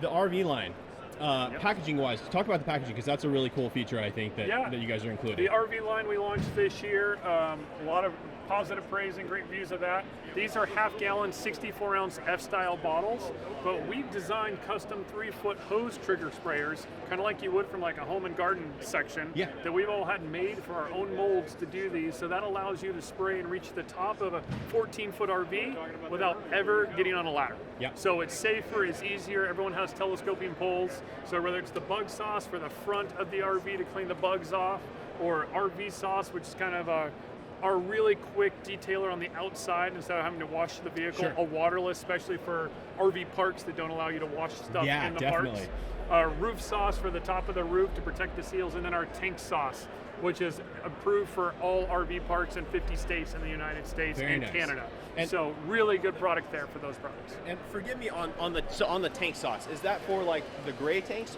the RV line. Packaging wise, talk about the packaging because that's a really cool feature I think that you guys are including. The RV line we launched this year, a lot of positive praise and great views of that. These are half-gallon, 64-ounce F-style bottles, but we've designed custom 3-foot hose trigger sprayers, kind of like you would from like a home and garden section, that we've all had made for our own molds to do these. So that allows you to spray and reach the top of a 14-foot RV without ever getting on a ladder. So it's safer, it's easier. Everyone has telescoping poles. So whether it's the bug sauce for the front of the RV to clean the bugs off, or RV sauce, which is kind of our really quick detailer on the outside instead of having to wash the vehicle, a waterless, especially for RV parks that don't allow you to wash stuff in the parks. Roof sauce for the top of the roof to protect the seals, and then our tank sauce, which is approved for all RV parks in 50 states in the United States and Canada. And so really good product there for those products. And forgive me on the tank sauce. Is that for like the gray tanks?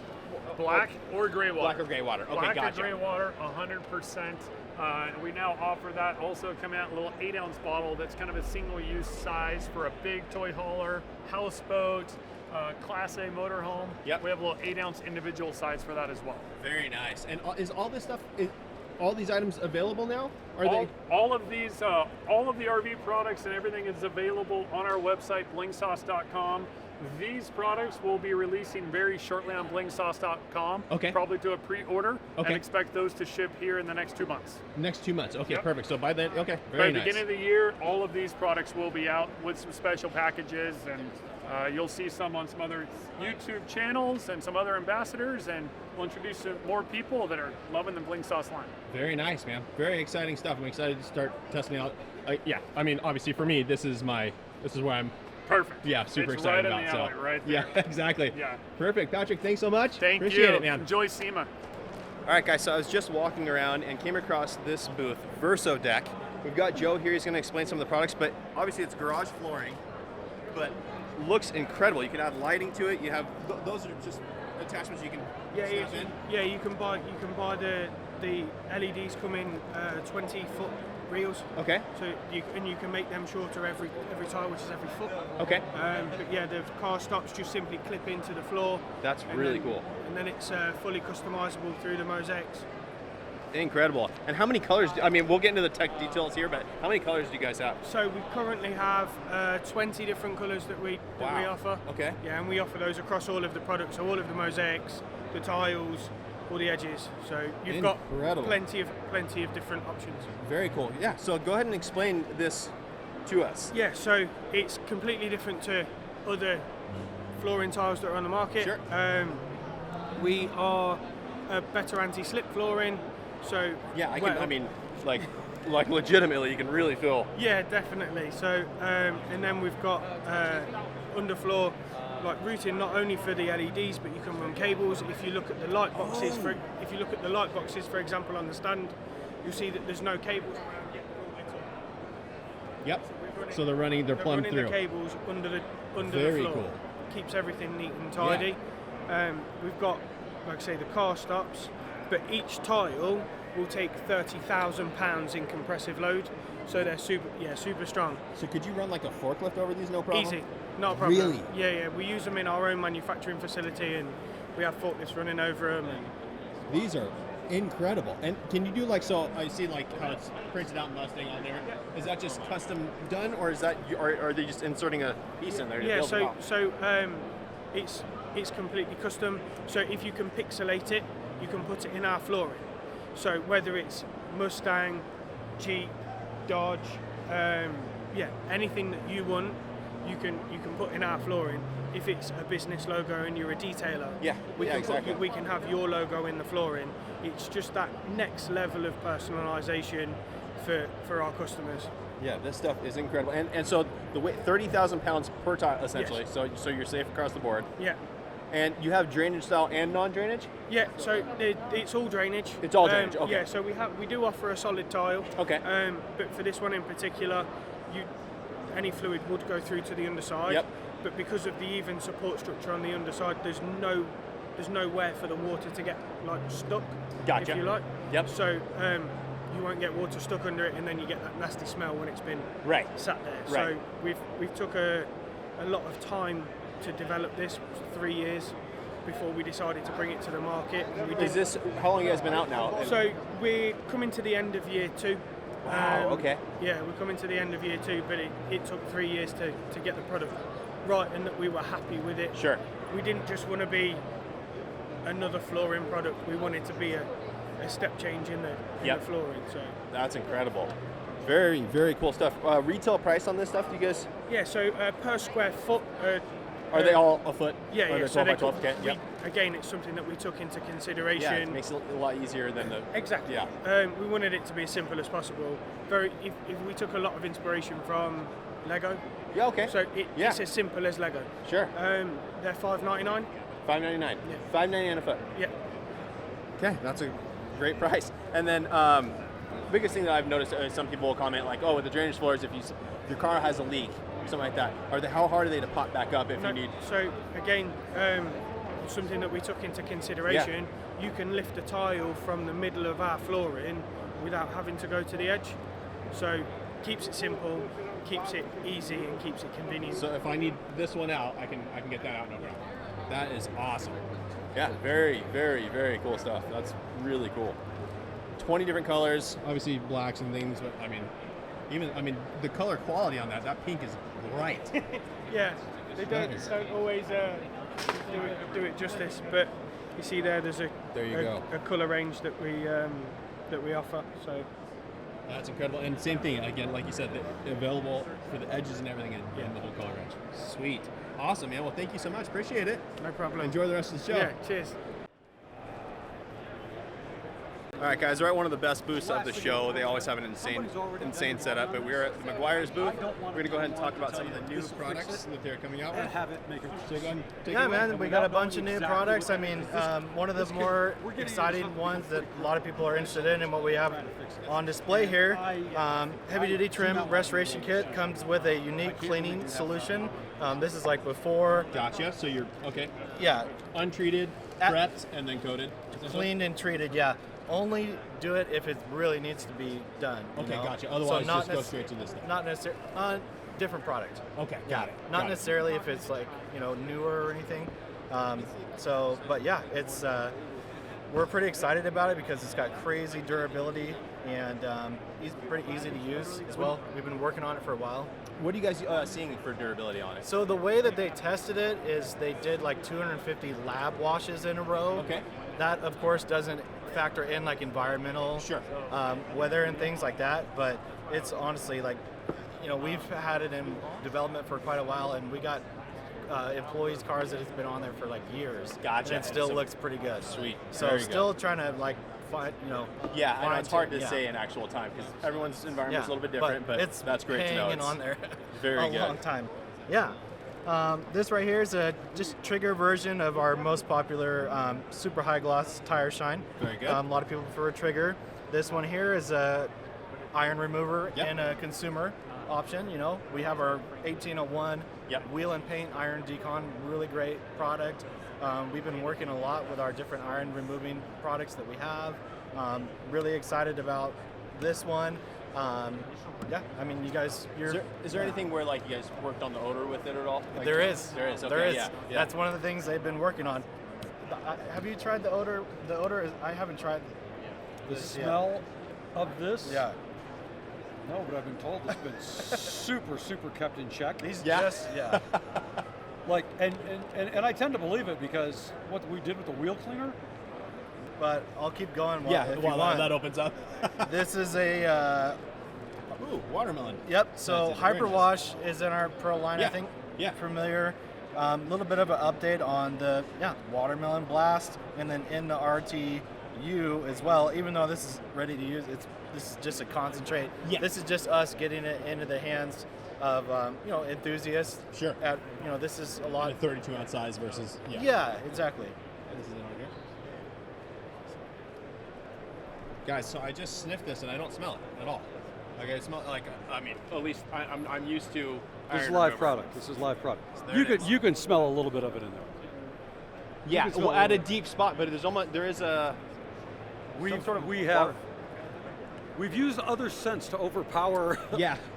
Black or gray water. Black or gray water. Okay, Black gotcha. or gray water, 100%. And we now offer that. Also come out a little 8-ounce bottle that's kind of a single-use size for a big toy hauler, houseboat, Class A motorhome. Yep. We have a little 8-ounce individual size for that as well. Very nice. And is all this stuff, all these items available now? All of these, all of the RV products and everything is available on our website, blingsauce.com. These products will be releasing very shortly on blingsauce.com, probably to a pre-order, and expect those to ship here in the next 2 months. Next 2 months. Okay, perfect. So by then, very By the nice. beginning of the year, all of these products will be out with some special packages and You'll see some on some other YouTube channels and some other ambassadors, and we'll introduce more people that are loving the Bling Sauce line. Very nice, man. Very exciting stuff. I'm excited to start testing out. Yeah, I mean, obviously for me, this is where I'm. Perfect. Yeah, super it's excited right about. In the alley, right there. Yeah, exactly. Yeah. Perfect, Patrick. Thanks so much. Thank you. Appreciate it, man. Enjoy SEMA. All right, guys. So I was just walking around and came across this booth, VERSODECK. We've got Joe here. He's going to explain some of the products, but obviously it's garage flooring, but looks incredible. You can add lighting to it. You have those are just attachments you can snap in. Yeah, you can buy the LEDs come in 20-foot reels. Okay. So you can make them shorter every tile, which is every foot. Okay. But yeah, the car stops just simply clip into the floor. That's really cool. And then it's fully customizable through the mosaics. Incredible. And how many colors? I mean, we'll get into the tech details here, but how many colors do you guys have? So we currently have 20 different colors that we offer. Okay. Yeah, and we offer those across all of the products, so all of the mosaics, the tiles, all the edges. So you've got plenty of different options. Very cool. Yeah. So go ahead and explain this to us. Yeah. So it's completely different to other flooring tiles that are on the market. Sure. We are a better anti-slip flooring. So yeah, I mean, like legitimately, you can really feel. Yeah, definitely. So and then we've got underfloor like routing not only for the LEDs, but you can run cables. If you look at the light boxes, for example, on the stand, you'll see that there's no cables around it. Yep. So they're running plumbed through. The cables under the Very floor. cool. Keeps everything neat and tidy. Yeah. We've got, like I say, the car stops, but each tile will take 30,000 pounds in compressive load. So they're super strong. So could you run like a forklift over these, no problem? Easy, not a problem. Really? Yeah. We use them in our own manufacturing facility, and we have forklifts running over them. These are incredible. And can you do like, so I see like how it's printed out Mustang on there. Is that just custom done, or is that, are they just inserting a piece in there to build it up? It's completely custom. So if you can pixelate it, you can put it in our flooring. So whether it's Mustang, Jeep, Dodge, anything that you want, you can put in our flooring. If it's a business logo and you're a detailer, we can have your logo in the flooring. It's just that next level of personalization for our customers. Yeah, this stuff is incredible. And so the weight, 30,000 pounds per tile essentially. Yes. So you're safe across the board. Yeah. And you have drainage style and non-drainage? Yeah, so it's all drainage. It's all drainage, okay. Yeah, so we do offer a solid tile. Okay. But for this one in particular, any fluid would go through to the underside. Yep. But because of the even support structure on the underside, there's nowhere for the water to get like stuck. Gotcha. If you like. Yep. So you won't get water stuck under it, and then you get that nasty smell when it's been sat there. Right. So we've took a lot of time to develop this, 3 years before we decided to bring it to the market. How long have you guys been out now? So we're coming to the end of year 2. Wow, okay. Yeah, we're coming to the end of year 2, but it took 3 years to get the product right, and that we were happy with it. Sure. We didn't just want to be another flooring product, we wanted to be a step change in the flooring. So that's incredible. Very, very cool stuff. Retail price on this stuff, do you guys? Yeah, so per square foot. Are they all a foot? Yeah, yeah. 12 by 12? Okay. Again, it's something that we took into consideration. Yeah, it makes it a lot easier than the... Exactly. Yeah. We wanted it to be as simple as possible. If we took a lot of inspiration from Lego. Yeah, okay. So it's as simple as Lego. Sure. They're $5.99. $5.99. Yeah. $5.99 a foot. Yeah. Okay, that's a great price. And then biggest thing that I've noticed is some people will comment like, oh, with the drainage floors, if your car has a leak, something like that, how hard are they to pop back up if you need? So again, something that we took into consideration, you can lift a tile from the middle of our flooring without having to go to the edge. So keeps it simple, keeps it easy, and keeps it convenient. So if I need this one out, I can get that out no problem. That is awesome. Yeah, very, very, very cool stuff. That's really cool. 20 different colors. Obviously blacks and things, but I mean, the color quality on that pink is bright. Yeah, they don't always do it justice, but you see there's a color range that we offer. So that's incredible. And same thing again, like you said, available for the edges and everything in the whole color range. Sweet. Awesome, man. Well, thank you so much. Appreciate it. No problem. Enjoy the rest of the show. Yeah, cheers. All right, guys, we're at one of the best booths of the show. They always have an insane setup, but we're at the MEGUIARS booth. We're going to go ahead and talk about some of the new products that they're coming out with. So go ahead and take Yeah, it away. man, we got a bunch of new products. I mean, one of the more exciting ones that a lot of people are interested in and what we have on display here, heavy duty trim restoration kit comes with a unique cleaning solution. This is like before. Gotcha. So you're, okay. Yeah. Untreated, prepped, and then coated. Cleaned and treated, yeah. Only do it if it really needs to be done. Okay, know? gotcha. Otherwise, so just go straight to this stuff. Not necessarily. Different product. Okay, Yeah, got it. not Got it. necessarily if it's like, you know, newer or anything. But yeah, it's we're pretty excited about it because it's got crazy durability and pretty easy to use as well. We've been working on it for a while. What are you guys seeing for durability on it? So the way that they tested it is they did like 250 lab washes in a row. Okay. That of course doesn't factor in like environmental weather and things like that, but it's honestly like, you know, we've had it in development for quite a while, and we got employees' cars that has been on there for like years. Gotcha. And it still looks pretty good. Sweet. So Very still good. trying to like find, you know. Yeah, I know it's hard to yeah. say in actual time because everyone's environment is a little bit but different, but it's that's great to know. hanging It's on there very a good. long time. Yeah. This right here is a just trigger version of our most popular super high gloss tire shine. Very good. A lot of people prefer a trigger. This one here is a iron remover and a consumer option. You know, we have our 1801 wheel and paint iron decon, really great product. We've been working a lot with our different iron removing products that we have. Really excited about this one. Yeah, I mean, you guys, Is there anything where like you guys worked on the odor with it at all? Like, there is. There is. Okay, there is. Yeah. That's one of the things they've been working on. Have you tried the odor? The odor is. I haven't tried. The smell of this? Yeah. No, but I've been told it's been super kept in check. These Like, and I tend to believe it because what we did with the wheel cleaner. But I'll keep going. While that opens up. This is a. Ooh, watermelon. Yep. So That's very Hyperwash is in our Pro line. I think. Yeah. Familiar. A little bit of an update on the watermelon blast, and then in the RTU as well. Even though this is ready to use, this is just a concentrate. Yeah. This is just us getting it into the hands of enthusiasts. Sure. This is a lot. A 32 ounce size versus Yeah, exactly. This is it on here. Guys, so I just sniffed this and I don't smell it at all. Like I smell like, I mean, at least I'm used to. This is iron live remover. product. This is live product. There You can smell a little bit of it in there. Yeah, well, at a deep spot, but there is a. We've used other scents to overpower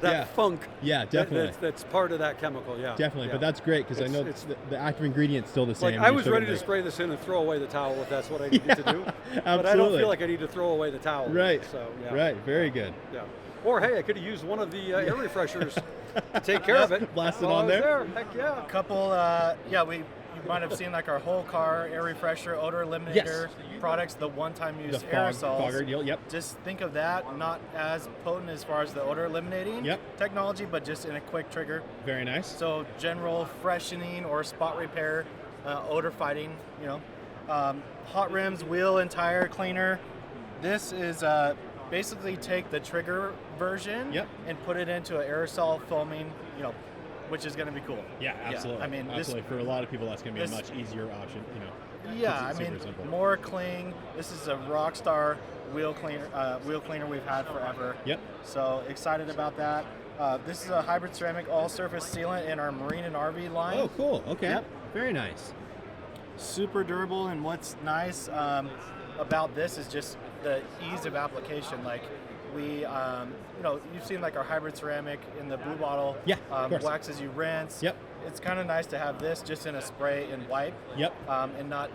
that funk. Yeah, definitely. That's part of that chemical. Yeah, definitely. Yeah. But that's great because I know the active ingredient's still the same. Like I was ready to spray this in and throw away the towel if that's what I needed to do. Absolutely. But I don't feel like I need to throw away the towel. Right. So yeah. Right. Very good. Yeah. Or hey, I could have used one of the air refreshers to take care of it. Blast it while on I was there. Heck yeah. A couple. You might have seen like our whole car air refresher, odor eliminator products, the one-time use aerosols. Fogger deal. Yep. Just think of that, not as potent as far as the odor eliminating technology, but just in a quick trigger. Very nice. So general freshening or spot repair, odor fighting. Hot rims, wheel and tire cleaner. This is basically take the trigger version and put it into an aerosol foaming. Which is going to be cool. Yeah, absolutely. I mean, absolutely. For a lot of people, that's going to be a much easier option. Yeah, I mean, more cling. This is a Rockstar wheel cleaner we've had forever. Yep. So excited about that. This is a hybrid ceramic all-surface sealant in our marine and RV line. Oh, cool. Okay. Yep. Very nice. Super durable, and what's nice about this is just the ease of application. Like we, you've seen like our hybrid ceramic in the blue bottle. Yeah, of course. Wax as you rinse. Yep. It's kind of nice to have this just in a spray and wipe. Yep. And not,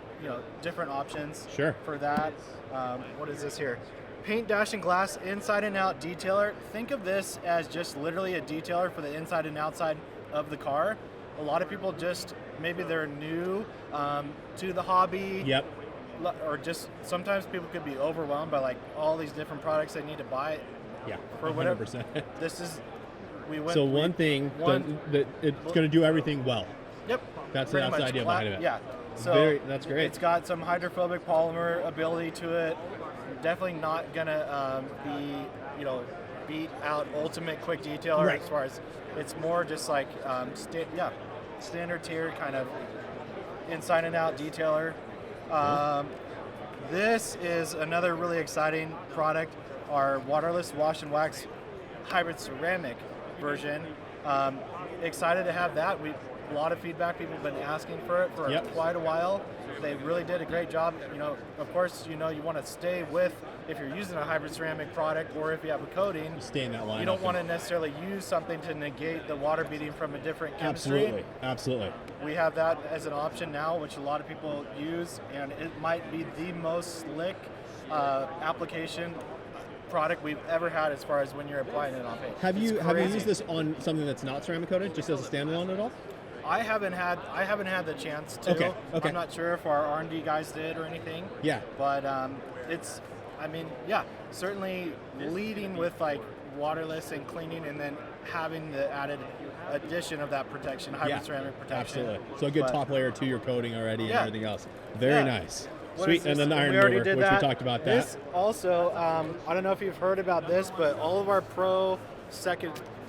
different options. Sure. For that. What is this here? Paint, dash, and glass inside and out detailer. Think of this as just literally a detailer for the inside and outside of the car. A lot of people maybe they're new to the hobby. Yep. Or just sometimes people could be overwhelmed by like all these different products they need to buy. Yeah, for whatever. 100%. This is that it's going to do everything well. Yep. That's pretty the much idea flat. behind it. Yeah. So that's great. It's got some hydrophobic polymer ability to it. Definitely not gonna beat out ultimate quick detailer as far as it's more just like standard tier kind of inside and out detailer. This is another really exciting product, our waterless wash and wax hybrid ceramic version. Excited to have that. A lot of feedback. People have been asking for it for quite a while. They really did a great job. Of course, you want to stay with, if you're using a hybrid ceramic product or if you have a coating, stay in that line. You don't want to necessarily use something to negate the water beating from a different chemistry. Absolutely. We have that as an option now, which a lot of people use, and it might be the most slick application product we've ever had as far as when you're applying it on paint. Have you used this on something that's not ceramic coated, just as a standalone at all? I haven't had the chance to. Okay. I'm not sure if our R&D guys did or anything. Yeah. But certainly leading with like waterless and cleaning, and then having the added addition of that protection, hybrid ceramic protection. Absolutely. So a good top layer to your coating already and everything else. Very nice. What Sweet. And then the iron remover, which we talked about that. This also, I don't know if you've heard about this, but all of our pro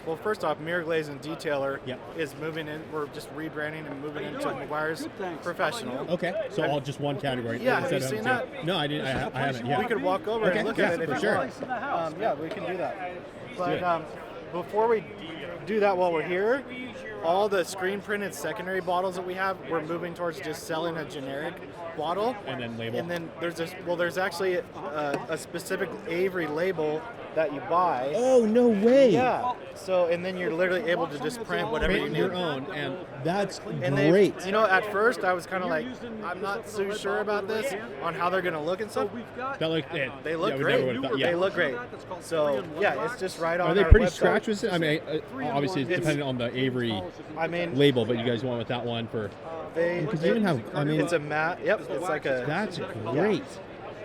well, first off, Mirror Glaze and Detailer is moving in. We're just rebranding and moving into McGuire's Professional. Okay, so all just one category. Yeah, have you seen that? No, I didn't. I haven't. Yeah. We could walk over and look at it if you sure. want. Yeah, we can do that. But before we do that, while we're here, all the screen printed secondary bottles that we have, we're moving towards just selling a generic bottle. And then label. And then there's actually a specific Avery label that you buy. Oh, no way. Yeah. So, and then you're literally able to just print whatever you need. Your own, and that's and great. At first I was kind of like, I'm not so sure about this on how they're going to look and stuff. They look great. They look great. So, yeah, it's just right on. Are they our pretty website. scratch resistant? I mean, obviously it's dependent on the Avery label, but you guys went with that one for. Because you even have. I mean, it's a matte. Yep. It's like a. That's great.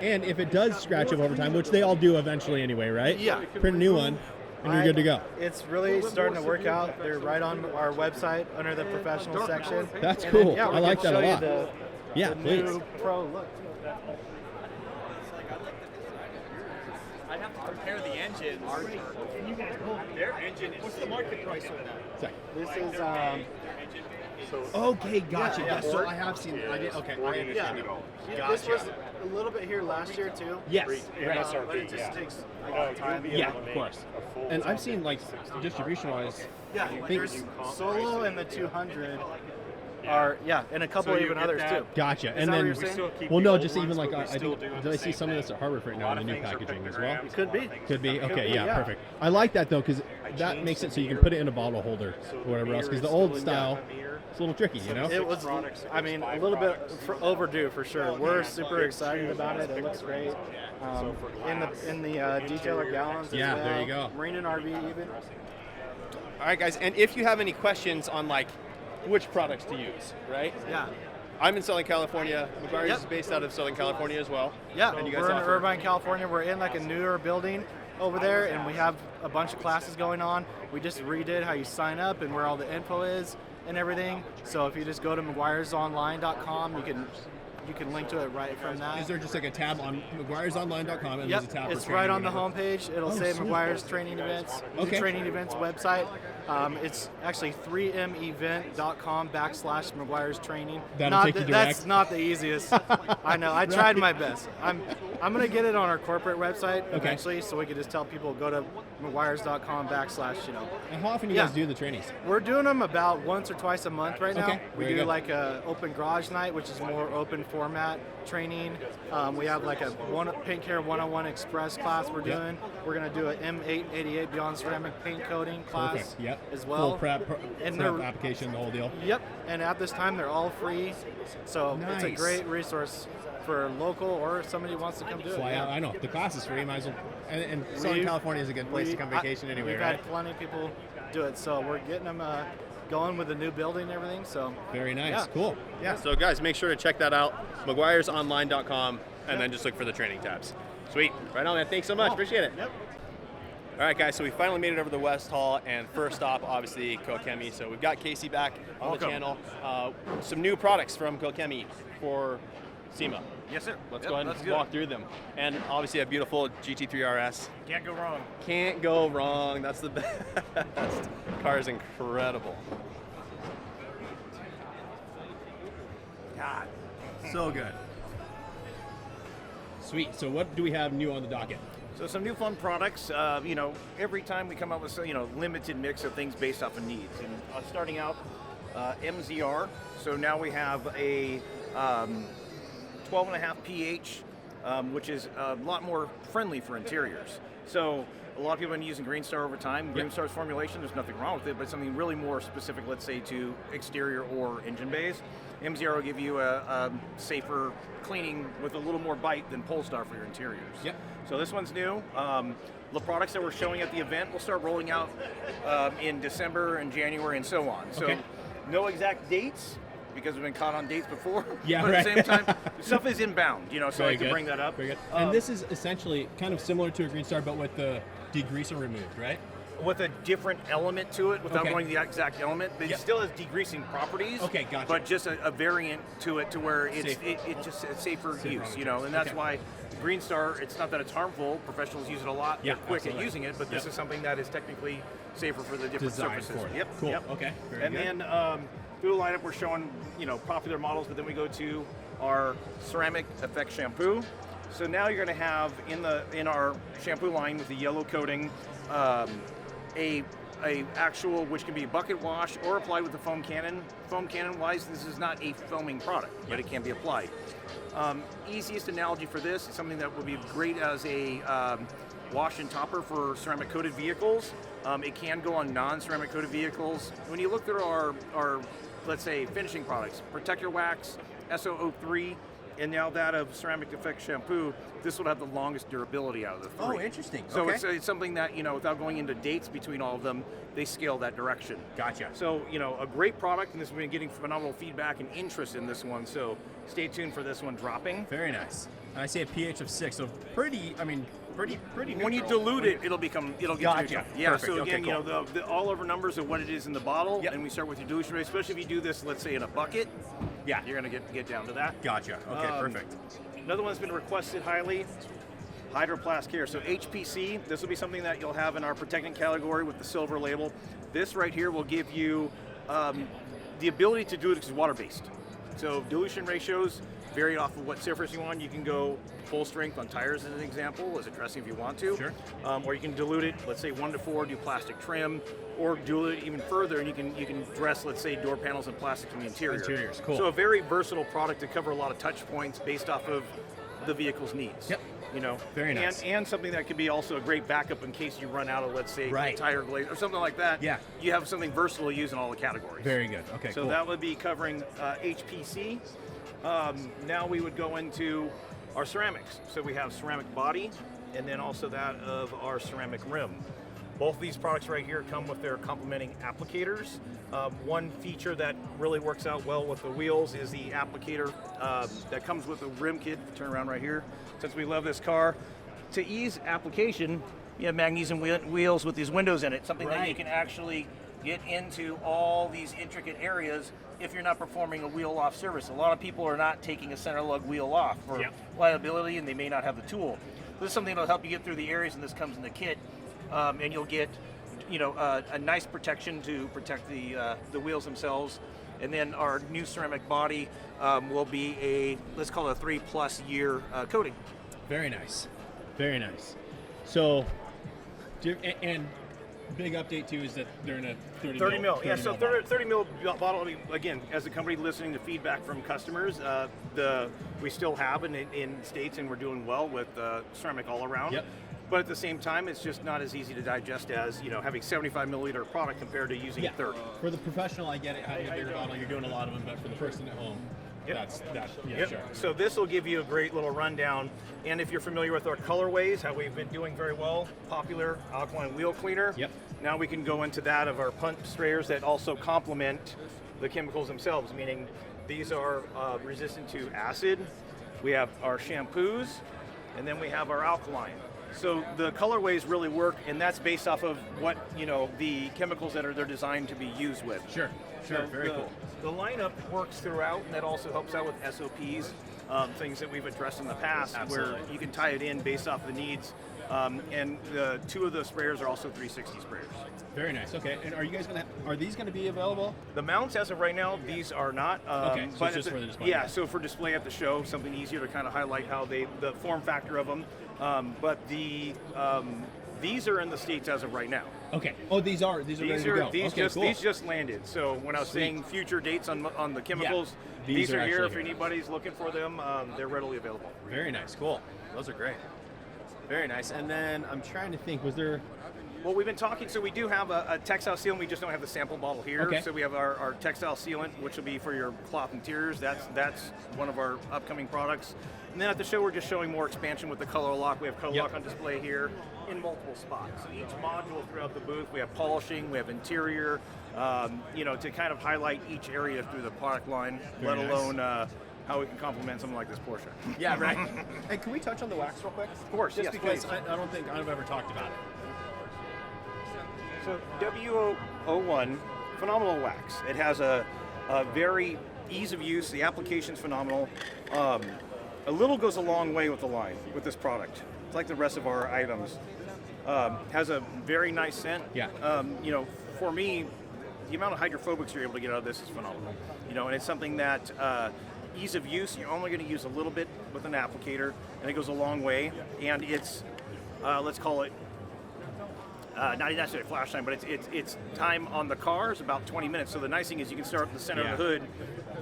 And if it does scratch up over time, which they all do eventually anyway, right? Yeah. Print a new one, and you're good to go. It's really starting to work out. They're right on our website under the professional section. That's cool. I like that a lot. The please. New pro look. I have to compare the engines. Can you guys their engine is. What's the market price on that? This is. Okay, gotcha. Yeah, so I have seen it. I understand it. Gotcha. This was a little bit here last year too. Yes. But it just takes a lot of time. Yeah, of course. And I've seen like distribution-wise. Yeah, there's Solo and the 200 are and a couple even others too. Gotcha. Is and that then, what you're saying? well, no, just even like I think did I see some of this at Harbor Freight now in the new packaging as well? It could be. Could be. Okay, yeah, perfect. I like that though because that makes it so you can put it in a bottle holder or whatever else. Because the old style, it's a little tricky, you know. It was, I mean, a little bit overdue for sure. We're super excited about it. It looks great. In the detailer gallons. As well. There you go. Marine and RV even. All right, guys, and if you have any questions on like which products to use, right? Yeah. I'm in Southern California. McGuire's is based out of Southern California as well. Yeah, and you guys we're in offer... Irvine, California. We're in like a newer building over there, and we have a bunch of classes going on. We just redid how you sign up and where all the info is and everything. So if you just go to McGuiresOnline.com, you can link to it right from that. Is there just like a tab on McGuiresOnline.com and there's a tab it's for right on the training homepage. It'll say sweet. McGuire's Training Events. Okay. The Training Events website. It's actually 3mevent.com/ McGuire's Training. That'll take you direct. That's not the easiest. I know. I tried my best. I'm gonna get it on our corporate website eventually, so we can just tell people go to McGuire's.com / And how often do you guys do the trainings? We're doing them about once or twice a month right now. Okay, We very do good. like a open garage night, which is more open format training. We have like a Paint Care 101 Express class we're doing. We're gonna do an M888 Beyond Ceramic Paint Coating class. Perfect. Yep. As well. Full prep And application, the whole deal. Yep. And at this time, they're all free. So it's a Nice. great resource for local or somebody who wants to come do it. Fly yeah. out. I know the class is free. Might as well. And Southern California is a good place to come vacation anyway, we've right? had plenty of people do it, so we're getting them going with the new building and everything. So very nice. Yeah. Cool. Yeah. So guys, make sure to check that out. McGuiresOnline.com, and then just look for the training tabs. Sweet. Right on, man. Thanks so much. Appreciate it. Yep. All right, guys, so we finally made it over to the West Hall, and first stop, obviously, KOCH. So we've got Casey back on the channel. Some new products from KOCH for Sema. Yes, sir. Let's go ahead and walk through them. And obviously a beautiful GT3 RS. Can't go wrong. Can't go wrong. That's the best. Car is incredible. God. So good. Sweet. So what do we have new on the docket? So some new fun products. You know, every time we come up with limited mix of things based off of needs. And starting out, MZR. So now we have a 12.5 pH, which is a lot more friendly for interiors. So a lot of people have been using Green Star over time. Green Star's formulation, there's nothing wrong with it, but something really more specific, let's say, to exterior or engine bays. MZR will give you a safer cleaning with a little more bite than Polestar for your interiors. Yep. So this one's new. The products that we're showing at the event will start rolling out in December and January and so on. So no exact dates, because we've been caught on dates before. Yeah, but at the same time, stuff is inbound, so I can bring that up. Very good. And this is essentially kind of similar to a Green Star, but with the degreaser removed, right? With a different element to it, without going to the exact element, but it still has degreasing properties. Okay, gotcha. But just a variant to it, to where it's just a safer use, and that's why Green Star. It's not that it's harmful. Professionals use it a lot. They're quick at using it, but this is something that is technically safer for the different surfaces. Yep. Cool. Yep. Okay. Very and good. then through the lineup, we're showing popular models, but then we go to our ceramic effect shampoo. So now you're going to have in our shampoo line with the yellow coating, a actual, which can be bucket wash or applied with the foam cannon. Foam cannon wise, this is not a foaming product, but it can be applied. Easiest analogy for this is something that would be great as a wash and topper for ceramic coated vehicles. It can go on non-ceramic coated vehicles. When you look through our let's say finishing products, Protector Wax, SO03, and now that of Ceramic Effect Shampoo, this will have the longest durability out of the three. Oh, interesting. So it's something that, without going into dates between all of them, they scale that direction. Gotcha. So, a great product, and this has been getting phenomenal feedback and interest in this one, so stay tuned for this one dropping. Very nice. And I say a pH of 6, so pretty neutral. When you dilute it, it'll get Gotcha. neutral. Yeah, Perfect. so again, Okay, cool. the all over numbers of what it is in the bottle, and we start with your dilution rate, especially if you do this, let's say, in a bucket. Yeah. You're going to get down to that. Gotcha. Okay, perfect. Another one's been requested highly, Hydroplast Care. So HPC, this will be something that you'll have in our protectant category with the silver label. This right here will give you the ability to do it because it's water-based. So dilution ratios vary off of what surface you want. You can go full strength on tires as an example, as a dressing if you want to. Sure. Or you can dilute it, let's say 1 to 4, do plastic trim, or dilute it even further, and you can dress, let's say, door panels and plastic from the interior. Interiors, cool. So a very versatile product to cover a lot of touch points based off of the vehicle's needs. Yep. Very nice. And something that could be also a great backup in case you run out of, let's say, tire glaze or something like that. Yeah. You have something versatile to use in all the categories. Very good. Okay, so cool. that would be covering HPC. Now we would go into our ceramics. So we have ceramic body, and then also that of our ceramic rim. Both of these products right here come with their complementing applicators. One feature that really works out well with the wheels is the applicator that comes with the rim kit. Turn around right here. Since we love this car, to ease application, you have magnesium wheels with these windows in it, something that you can actually get into all these intricate areas if you're not performing a wheel-off service. A lot of people are not taking a center lug wheel off for liability, and they may not have the tool. This is something that will help you get through the areas, and this comes in the kit, and you'll get a nice protection to protect the wheels themselves. And then our new ceramic body will be let's call it a 3+ year coating. Very nice. Very nice. So, and big update too is that they're in a 30 mil. Yeah, so 30 mil bottle. Again, as a company listening to feedback from customers, we still have in States, and we're doing well with ceramic all around. Yep. But at the same time, it's just not as easy to digest as having 75 milliliter product compared to using 30. For the professional, I get it. Having a bigger bottle, you're doing a lot of them, but for the person at home, sure. So this will give you a great little rundown. And if you're familiar with our colorways, how we've been doing very well, popular alkaline wheel cleaner. Yep. Now we can go into that of our punch sprayers that also complement the chemicals themselves, meaning these are resistant to acid. We have our shampoos, and then we have our alkaline. So the colorways really work, and that's based off of what, you know, the chemicals that they're designed to be used with. Sure, So very cool. The lineup works throughout, and that also helps out with SOPs, things that we've addressed in the past, Absolutely. where you can tie it in based off the needs. And the 2 of the sprayers are also 360 sprayers. Very nice. Okay, and are you guys are these gonna be available? The mounts, as of right now, these are not. Okay, so but it's just for the display. Yeah, so for display at the show, something easier to kind of highlight how the form factor of them. But these are in the States as of right now. Okay. Oh, these are ready to go. These Okay, just cool. these just landed. So when I was Sweet. saying future dates on the chemicals, Yeah, these are here. If actually here. anybody's looking for them, they're readily available. Very nice. Cool. Those are great. Very nice. And then I'm trying to think, was there... Well, we've been talking, so we do have a textile sealant, we just don't have the sample bottle here. Okay. So we have our textile sealant, which will be for your cloth interiors. That's one of our upcoming products. And then at the show, we're just showing more expansion with the color lock. We have color lock on display here in multiple spots. So each module throughout the booth, we have polishing, we have interior, you know, to kind of highlight each area through the product line, Very let nice. alone how we can complement something like this Porsche. Yeah, right. Hey, can we touch on the wax real quick? Of course, Just yes, because please. I don't think I've ever talked about it. So W01, phenomenal wax. It has a very ease of use. The application's phenomenal. A little goes a long way with the line with this product. It's like the rest of our items. Has a very nice scent. Yeah. You know, for me, the amount of hydrophobics you're able to get out of this is phenomenal. You know, and it's something that ease of use. You're only going to use a little bit with an applicator, and it goes a long way. And it's let's call it. Not necessarily flash time, but it's time on the car is about 20 minutes. So the nice thing is you can start at the center of the hood,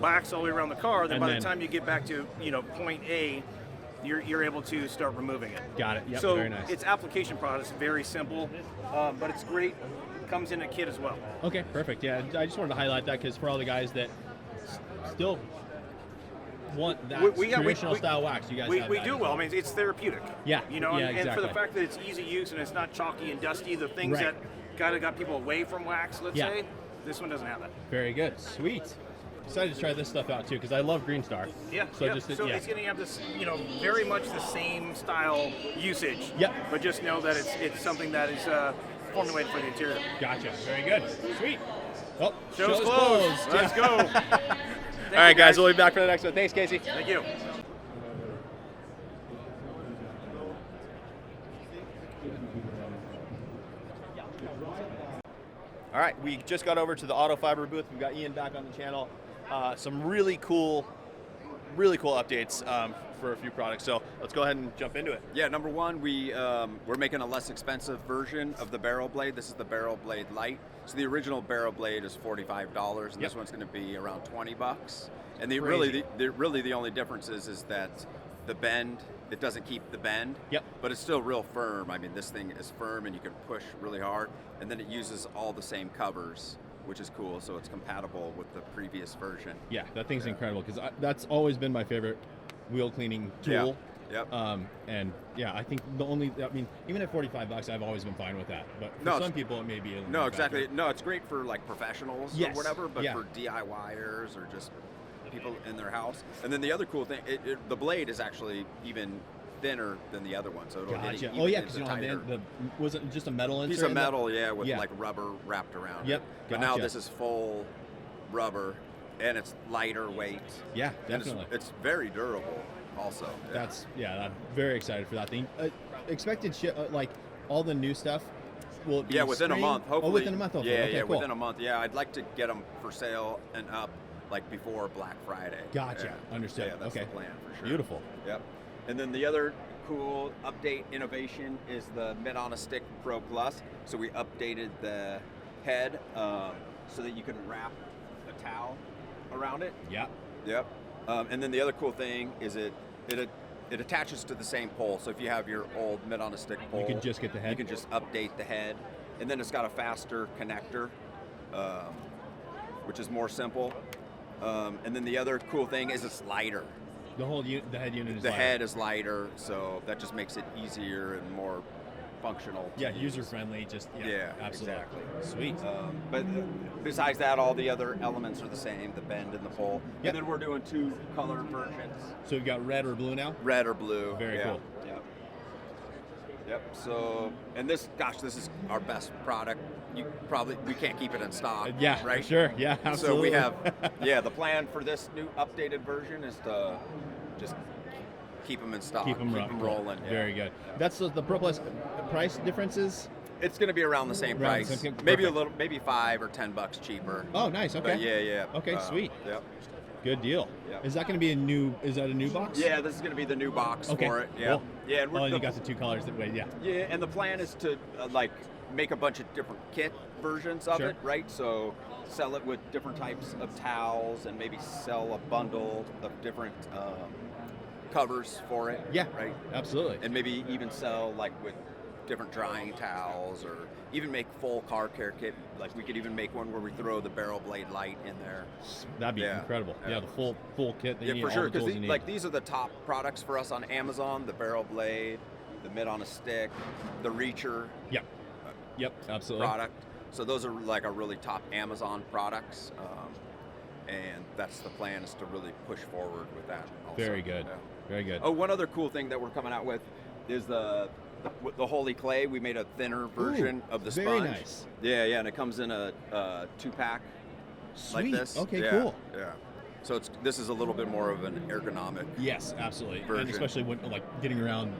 wax all the way around the car. Then And by then- the time you get back to point A, you're able to start removing it. Got it. Yep, so very nice. it's application product. It's very simple, but it's great. Comes in a kit as well. Okay, perfect. Yeah, I just wanted to highlight that because for all the guys that still want that traditional style wax, you guys have we that do as well. I mean, it's therapeutic. Yeah, You know, yeah, and for the exactly. fact that it's easy use and it's not chalky and dusty, the things Right. that kind of got people away from wax, let's Yeah. say, this one doesn't have that. Very good. Sweet. Excited to try this stuff out too because I love Green Star. Yeah, So yeah. just so it's going to have this, you know, very much the same style usage. Yep. But just know that it's something that is formulated for the interior. Gotcha. Very good. Sweet. Well, Show's closed. Let's go. All right, guys, we'll be back for the next one. Thanks, Casey. Thank you. All right, we just got over to the AUTOFIBER booth. We've got Ian back on the channel. Some really cool updates for a few products. So let's go ahead and jump into it. Yeah, number one, we're making a less expensive version of the barrel blade. This is the barrel blade light. So the original barrel blade is $45, and this one's going to be around $20. And really the only difference is that the bend, it doesn't keep the bend. Yep. But it's still real firm. I mean, this thing is firm, and you can push really hard. And then it uses all the same covers, which is cool. So it's compatible with the previous version. Yeah, that thing's incredible because that's always been my favorite wheel cleaning tool. Yeah. Yep. And yeah, I think even at $45, I've always been fine with that. But for No, some people, it may be a little No, bit exactly. better. No, it's great for like professionals Yes. or whatever, but Yeah. for DIYers or just people in their house. And then the other cool thing, the blade is actually even thinner than the other one, so it'll Gotcha. get Oh yeah, because because you don't have was it just a metal insert? piece of in there? metal, yeah, with Yeah. like rubber wrapped around Yep, it. But now gotcha. this is full rubber, and it's lighter weight. Yeah, And definitely. it's very durable, also. Yeah. I'm very excited for that thing. Expected shit like all the new stuff. Will it be Within a spring? month, hopefully. Oh, within a month. Hopefully. Yeah, okay, yeah, cool. within a month. Yeah, I'd like to get them for sale and up like before Black Friday. Gotcha. Understood. Yeah, that's Okay. the plan for sure. Beautiful. Yep. And then the other cool update innovation is the Mid on a Stick Pro Plus. So we updated the head so that you can wrap a towel around it. Yeah. Yep. And then the other cool thing is it attaches to the same pole. So if you have your old Mid on a Stick pole, You can just get the head? You can just update the head, and then it's got a faster connector, which is more simple. And then the other cool thing is it's lighter. The whole the head unit is The lighter. head is lighter, so that just makes it easier and more functional. to Yeah, use. user friendly. Just absolutely. Exactly. Sweet. But besides that, all the other elements are the same: the bend and the pole. Yep. And then we're doing 2 color versions: So we've got red or blue now. red or blue. Very yeah. cool. Yep. Yep. So, and this is our best product. We can't keep it in stock. Yeah, right. Sure. Yeah, absolutely. So we have, the plan for this new updated version is to just keep them in stock, keep them rolling. Yeah. Very good. That's the Pro Plus price differences. It's going to be around the same price. Maybe a little, maybe $5 or $10 cheaper. Oh, nice. Okay. But yeah. Okay, sweet. Yep. Good deal. Yep. Is that going to be a new? Is that a new box? Yeah, this is going to be the new box for it. Yeah. Cool. Yeah. And and you got the 2 colors that way. Yeah. Yeah, and the plan is to make a bunch of different kit versions of it, right? So sell it with different types of towels, and maybe sell a bundle of different covers for it. Yeah. Right. Absolutely. And maybe even sell with different drying towels, or even make full car care kit. Like we could even make one where we throw the barrel blade light in there. That'd be incredible. Yeah, the full kit. That you need, for sure. Because these are the top products for us on Amazon: the barrel blade, the mid on a stick, the reacher. Yep. Absolutely. Product. So those are our really top Amazon products, and that's the plan, is to really push forward with that. Also. Very good. Yeah. Very good. Oh, one other cool thing that we're coming out with is the Holy Clay. We made a thinner version of the sponge. Very nice. Yeah, and it comes in a 2-pack like this. Okay, cool. Yeah. So this is a little bit more of an ergonomic. Yes, absolutely. Version. And especially when getting around,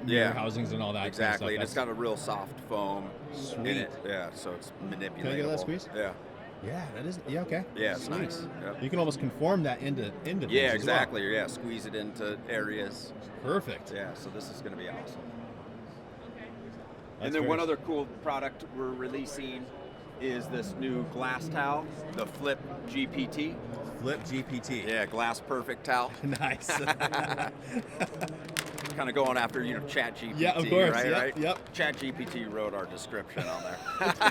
mirror housings and all that. Exactly, kind of stuff. and it's got a real soft foam Sweet. in it. Yeah, so it's manipulatable. Can I get that squeeze? Yeah. Yeah, that is. Yeah, okay. Yeah, it's Sweet. nice. Yep. You can almost conform that into. Yeah, things exactly. As well. Yeah, squeeze it into areas. Perfect. Yeah, so this is going to be awesome. That's and then very one other cool product we're releasing is this new glass towel, the Flip GPT. Flip GPT. Yeah, glass perfect towel. Nice. Kind of going after Chat GPT. Yeah, of course. Right. Yep. Chat GPT wrote our description on there.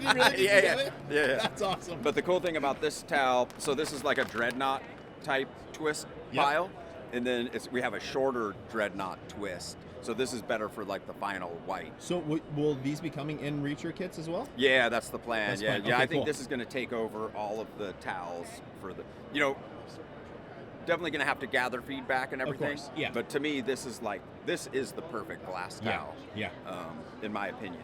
Did he really? Yeah. That's awesome. But the cool thing about this towel, so this is like a dreadnought type twist pile, and then we have a shorter dreadnought twist. So this is better for the final white. So will these be coming in Reacher kits as well? Yeah, that's the plan. That's yeah, fine. yeah. Okay, I think cool. this is going to take over all of the towels for the, definitely going to have to gather feedback and everything. Of course, yeah. But to me, this is the perfect glass towel. Yeah. In my opinion.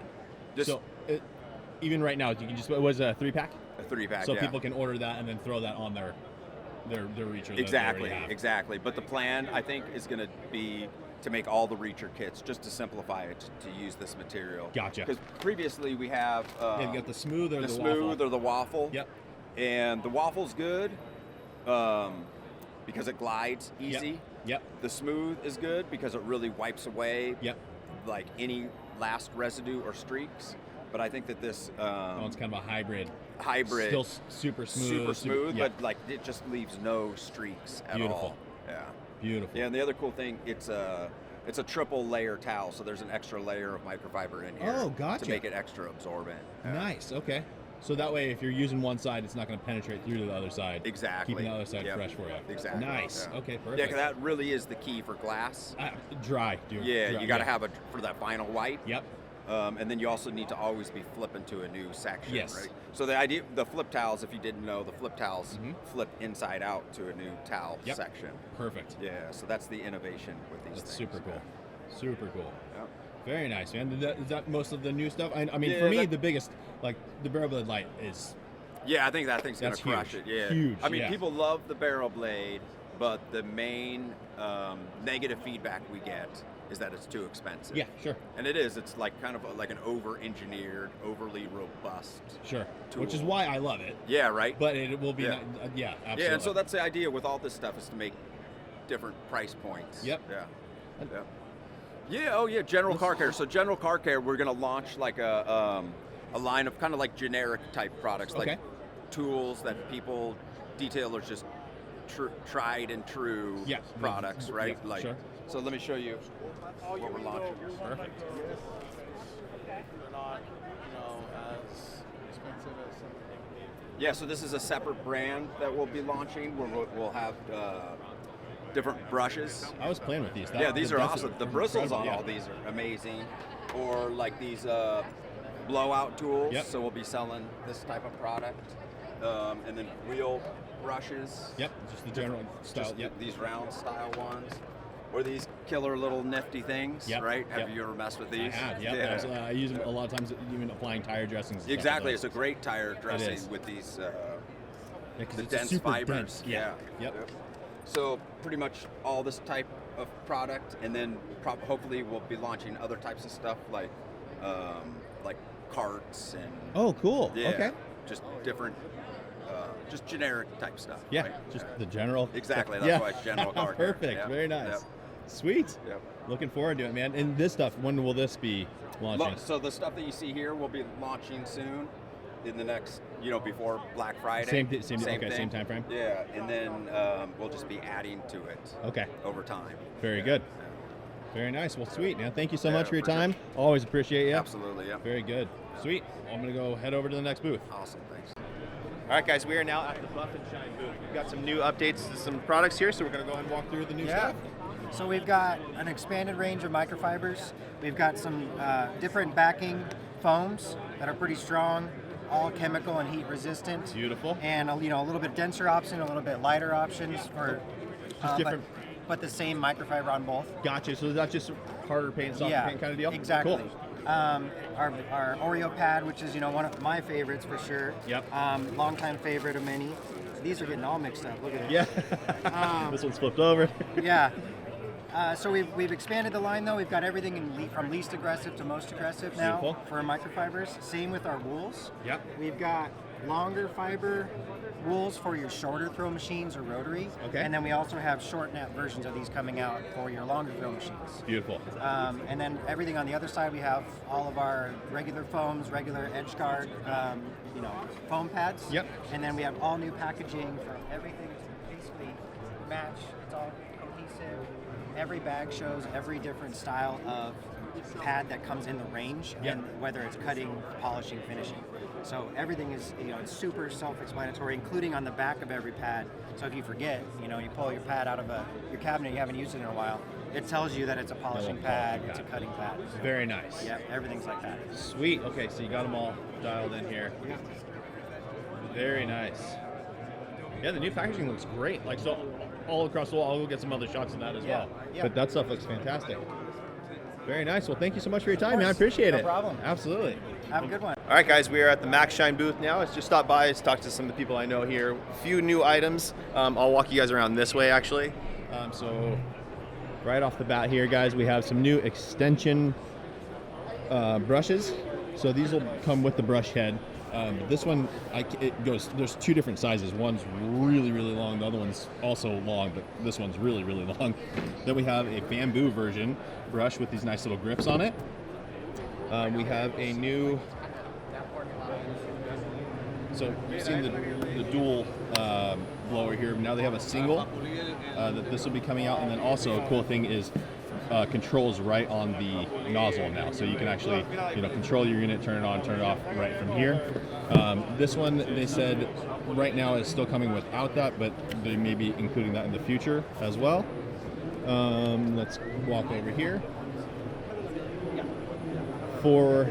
Even right now, you can just, it was a 3-pack? A 3-pack, So people can order that and then throw that on their Reacher. Exactly. But the plan, I think, is going to be to make all the Reacher kits, just to simplify it, to use this material. Gotcha. Because previously we have you got the smooth or the smooth waffle. or the waffle. Yep. And the waffle's good because it glides easy. Yep. The smooth is good because it really wipes away any last residue or streaks. But I think that this it's kind of a hybrid. Still super smooth. But it just leaves no streaks at all. Yeah. Beautiful. Yeah, and the other cool thing, it's a triple layer towel, so there's an extra layer of microfiber in here. Oh, gotcha. To make it extra absorbent. Yeah. Nice. Okay. So that way, if you're using one side, it's not going to penetrate through to the other side. Exactly. Keeping the other side fresh for you. Exactly. Nice. Yeah. Okay, perfect. Yeah, because that really is the key for glass. Dry, dude. Yeah, Dry, you got to have it for that final white. Yep. And then you also need to always be flipping to a new section, Yes. right? So the flip towels, if you didn't know, the flip towels flip inside out to a new towel section. Perfect. Yeah, so that's the innovation with these things. Super cool. Super cool. Yep. Very nice, man. Is that most of the new stuff? I mean, Yeah, for me, the biggest, the barrel blade light is... Yeah, I think that thing's going to crush huge. it. Yeah. Huge, I mean, people love the barrel blade, but the main negative feedback we get is that it's too expensive. Yeah, sure. And it is. It's kind of like an over-engineered, overly robust Sure. tool. Which is why I love it. Yeah, right? But it will be... absolutely. Yeah, Yeah, and so that's the idea with all this stuff, is to make different price points. Yep. Yeah. Yeah, General Car Care. So General Car Care, we're going to launch a line of kind of generic type products, like tools that detailers just tried and true products, right? Yeah, sure. So let me show you what we're launching here. Perfect. They're not, as expensive as some. Yeah, so this is a separate brand that we'll be launching, where we'll have different brushes. I was playing with these. These are awesome. The bristles on all these are amazing. Or these blowout tools. Yep. So we'll be selling this type of product. And then wheel brushes. Yep, just the general style. These round style ones. Or these killer little nifty things, Yep, right? Have yep. you ever messed with these? I have, yep. Yeah. I use them a lot of times, even applying tire dressings. And Exactly, stuff it's a great tire dressing is. with these Yeah, 'cause the it's dense super fibers. dense. Yeah. Yep. So pretty much all this type of product, and then hopefully we'll be launching other types of stuff like carts and. Oh, cool. Yeah, Okay. Just different, just generic type stuff. Yeah, right? just the general. Exactly. stuff. That's why it's general cart. here. Perfect. Yep, Very nice. yep. Sweet. Yep. Looking forward to it, man. And this stuff, when will this be launching? So the stuff that you see here will be launching soon, in the next, before Black Friday. Same time frame. Yeah, and then we'll just be adding to it. Okay. Over time. Very good. Very nice. Well, sweet, man. Thank you so Yeah, much for your for sure. time. Always appreciate you. Absolutely, yeah. Very good. Sweet. I'm going to go head over to the next booth. Awesome, thanks. All right, guys, we are now at the Buff and Shine booth. We've got some new updates to some products here, so we're going to go ahead and walk through the new stuff. So we've got an expanded range of microfibers. We've got some different backing foams that are pretty strong, all chemical and heat resistant. Beautiful. And a little bit denser option, a little bit lighter options for different. But the same microfiber on both. Gotcha. So that's just harder paint, softer paint kind of deal? Exactly. Cool. Our Oreo pad, which is one of my favorites for sure. Yep. Longtime favorite of many. These are getting all mixed up. Look at it. Yeah. This one's flipped over. Yeah. So we've expanded the line though. We've got everything from least aggressive to most aggressive now. Beautiful. For microfibers. Same with our wools. Yep. We've got longer fiber wools for your shorter throw machines or rotary. Okay. And then we also have short nap versions of these coming out for your longer throw machines. Beautiful. And then everything on the other side, we have all of our regular foams, regular edge guard, foam pads. Yep. And then we have all new packaging for everything to basically match. It's all cohesive. Every bag shows every different style of pad that comes in the range, and whether it's cutting, polishing, finishing. So everything is, it's super self-explanatory, including on the back of every pad. So if you forget, you pull your pad out of your cabinet, you haven't used it in a while, it tells you that it's a polishing pad, it's a cutting pad. So, very nice. Yeah, everything's like that. Sweet. Okay, so you got them all dialed in here. Very nice. Yeah, the new packaging looks great. Like, so all across the wall, I'll go get some other shots of that as well. Yeah. But that stuff looks fantastic. Very nice. Well, thank you so much for your time, man. I appreciate it. No problem. Absolutely. Have a good one. All right, guys, we are at the MAXSHINE booth now. Let's just stop by, let's talk to some of the people I know here. A few new items. I'll walk you guys around this way, actually. So right off the bat here, guys, we have some new extension brushes. So these will come with the brush head. This one, there's two different sizes. One's really, really long. The other one's also long, but this one's really, really long. Then we have a bamboo version brush with these nice little grips on it. We have a new, so you've seen the dual blower here. Now they have a single that this will be coming out. And then also a cool thing is controls right on the nozzle now, so you can actually control your unit, turn it on, turn it off right from here. This one, they said right now is still coming without that, but they may be including that in the future as well. Let's walk over here. For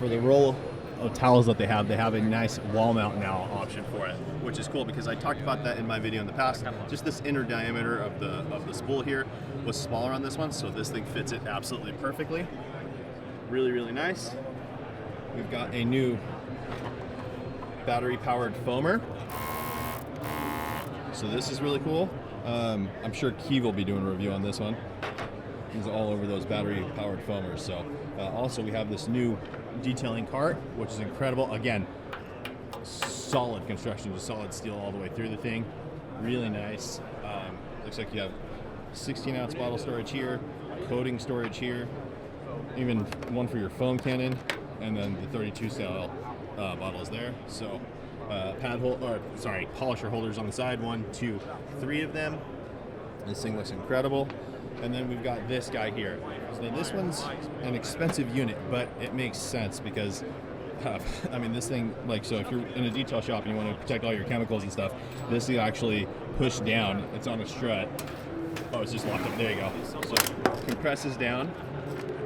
the roll of towels that they have a nice wall mount now option for it, which is cool because I talked about that in my video in the past. Just this inner diameter of the spool here was smaller on this one, so this thing fits it absolutely perfectly. Really, really nice. We've got a new battery powered foamer. So this is really cool. I'm sure Keeve will be doing a review on this one. He's all over those battery powered foamers. So also we have this new detailing cart, which is incredible. Again, solid construction, just solid steel all the way through the thing. Really nice. Looks like you have 16-ounce bottle storage here, coating storage here, even one for your foam cannon, and then the 32 style bottles there. So polisher holders on the side, 1, 2, 3 of them. This thing looks incredible. And then we've got this guy here. So this one's an expensive unit, but it makes sense because, this thing, so if you're in a detail shop and you want to protect all your chemicals and stuff, this will actually push down. It's on a strut. Oh, it's just locked up. There you go. So it compresses down,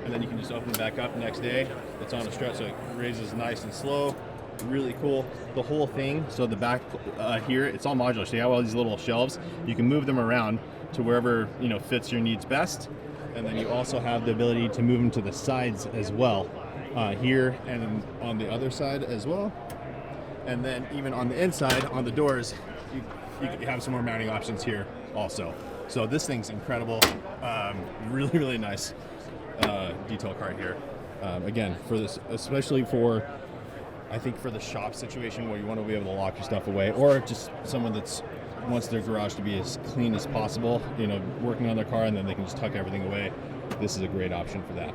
and then you can just open it back up next day. It's on a strut, so it raises nice and slow. really cool. The whole thing, so the back here, it's all modular. So you have all these little shelves. You can move them around to wherever, you know, fits your needs best. And then you also have the ability to move them to the sides as well, here and on the other side as well. And then even on the inside, on the doors, you have some more mounting options here also. So this thing's incredible. Really, really nice detail card here. Again, for this, especially for, I think for the shop situation where you want to be able to lock your stuff away, or just someone that's wants their garage to be as clean as possible, you know, working on their car, and then they can just tuck everything away. This is a great option for that.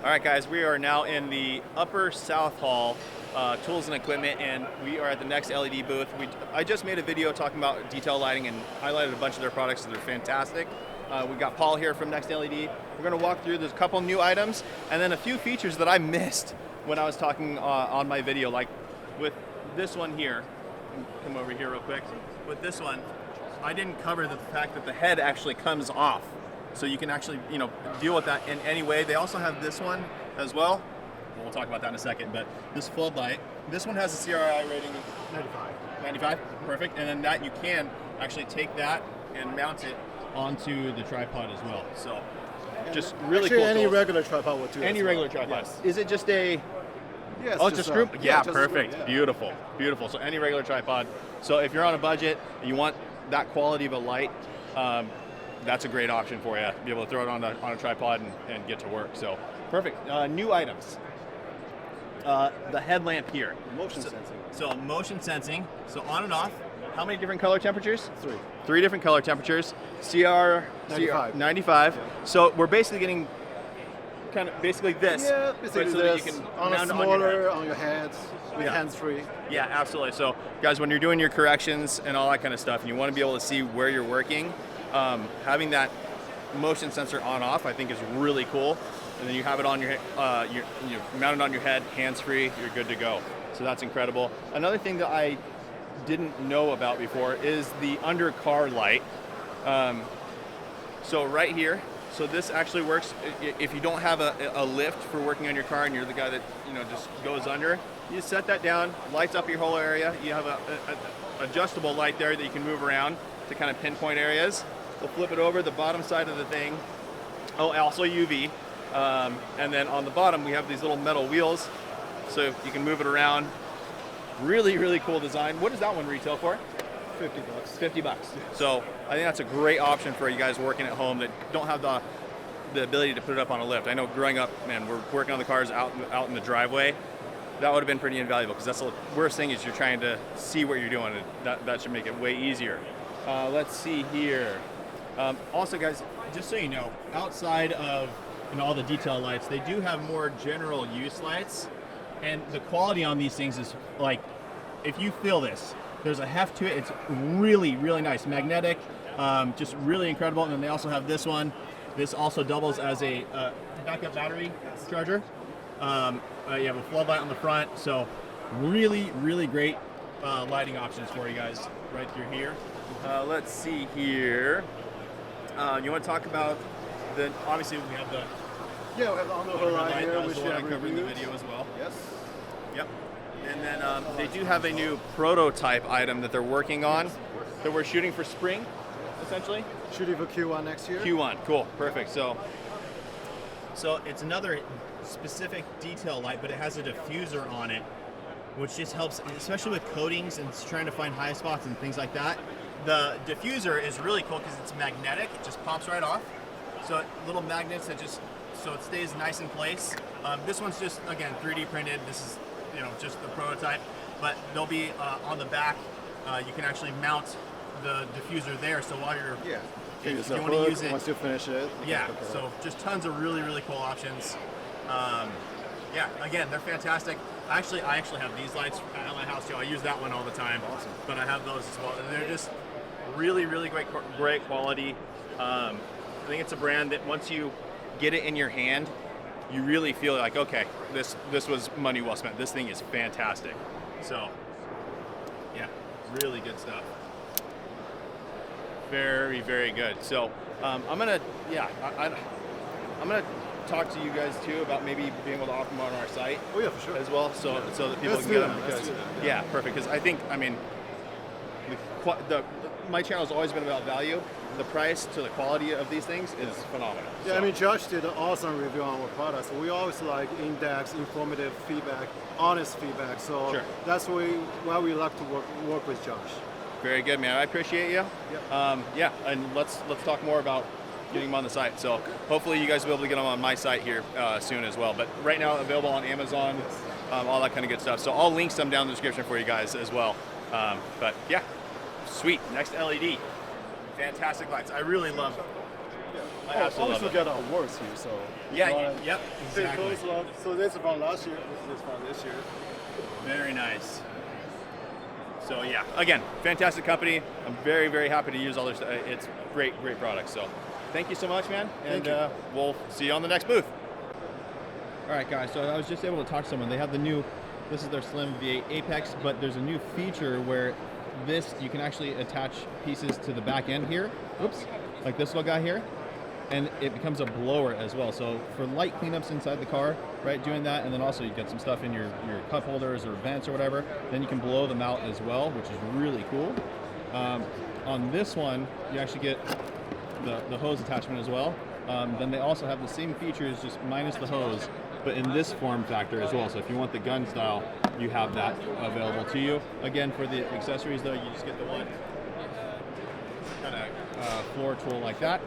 All right, guys, we are now in the Upper South Hall, tools and equipment, and we are at the NextLED booth. I just made a video talking about detail lighting and highlighted a bunch of their products, so they're fantastic. We've got Paul here from NextLED. We're gonna walk through, there's a couple new items, and then a few features that I missed when I was talking on my video, like with this one here. Come over here real quick. With this one, I didn't cover the fact that the head actually comes off. So you can actually, you know, deal with that in any way. They also have this one as well. We'll talk about that in a second, but this floodlight, this one has a CRI rating of 95. 95, perfect. And then that you can actually take that and mount it onto the tripod as well. So just really Actually, cool any tools. regular tripod would do. Any regular tripod. Yes. Is it just a... Yes, oh, it's just a screw? Yeah, just a perfect. screw, yeah. Beautiful, beautiful. So any regular tripod. So if you're on a budget, you want that quality of a light, that's a great option for you. Be able to throw it on a tripod and get to work. So perfect. New items. The headlamp here. Motion sensing. So motion sensing. So on and off. How many different color temperatures? 3. 3 different color temperatures. CR 95. Yeah. So we're basically getting kind of basically this. Yeah, basically right, so this. that you can On a mount it smaller, on your head, with Yeah. hands-free. Yeah, absolutely. So guys, when you're doing your corrections and all that kind of stuff, and you want to be able to see where you're working, having that motion sensor on off, I think is really cool. And then you have it on your you mount it on your head, hands-free, you're good to go. So that's incredible. Another thing that I didn't know about before is the under-car light. So right here, so this actually works if you don't have a lift for working on your car and you're the guy that, you know, just goes under. You set that down, lights up your whole area. You have a adjustable light there that you can move around to kind of pinpoint areas. We'll flip it over the bottom side of the thing. Oh, also UV. And then on the bottom we have these little metal wheels, so you can move it around. Really, really cool design. What does that one retail for? 50 bucks. 50 bucks. So I think that's a great option for you guys working at home that don't have the ability to put it up on a lift. I know growing up, man, we're working on the cars out in the driveway. That would have been pretty invaluable, because that's the worst thing is you're trying to see what you're doing. And that should make it way easier. Let's see here. Also, guys, just so you know, outside of all the detail lights, they do have more general use lights, and the quality on these things is like, if you feel this, there's a heft to it. It's really, really nice. Magnetic, just really incredible. And then they also have this one. This also doubles as a backup battery charger. You have a floodlight on the front. So really, really great lighting options for you guys right through here. Let's see here. You want to talk about obviously we have the... Yeah, we have the on-the-hood light here, which I covered in the video as well. Yes. Yep. And then they do have a new prototype item that they're working on that we're shooting for spring, essentially. Shooting for Q1 next year. Q1, cool, perfect. So it's another specific detail light, but it has a diffuser on it, which just helps, especially with coatings and trying to find high spots and things like that. The diffuser is really cool because it's magnetic. It just pops right off. So little magnets that so it stays nice in place. This one's just, again, 3D printed. This is, you know, just the prototype, but they'll be on the back. You can actually mount the diffuser there. So while you're, if you want to use it, once you finish it. Yeah. So just tons of really, really cool options. Yeah. Again, they're fantastic. I actually have these lights at my house too. I use that one all the time. Awesome. But I have those as well. And they're just really, really great quality. I think it's a brand that once you get it in your hand, you really feel like, okay, this was money well spent. This thing is fantastic. So, yeah, really good stuff. Very, very good. So, I'm gonna talk to you guys too about maybe being able to offer them on our site. Oh yeah, for sure. As well, so that people Let's can do get that. them. Let's Because do that. yeah, perfect. Because I think, I mean, my channel's always been about value. The price to the quality of these things is phenomenal. Yeah, So- I mean, Josh did an awesome review on our products. We always like in-depth, informative feedback, honest feedback. So Sure. that's why we like to work with Josh. Very good, man. I appreciate you. Yeah, and let's talk more about getting them on the site. So hopefully you guys will be able to get them on my site here soon as well. But right now available on Amazon, all that kind of good stuff. So I'll link some down in the description for you guys as well. But yeah, sweet. NextLED, fantastic lights. I really love them. I absolutely also love get awards here, so Yeah, yep, exactly. So this is from last year. This is from this year. Very nice. So yeah, again, fantastic company. I'm very, very happy to use all their stuff. It's great, great products. So thank you so much, man. And we'll see you on the next booth. All right, guys, so I was just able to talk to someone. They have the new, this is their Slim V8 Apex, but there's a new feature where you can actually attach pieces to the back end here. Oops, like this little guy here. And it becomes a blower as well. So for light cleanups inside the car, right, doing that, and then also you get some stuff in your cup holders or vents or whatever, then you can blow them out as well, which is really cool. On this one, you actually get the hose attachment as well. Then they also have the same features, just minus the hose, but in this form factor as well. So if you want the gun style, you have that available to you. Again, for the accessories though, you just get the one kind of floor tool like that.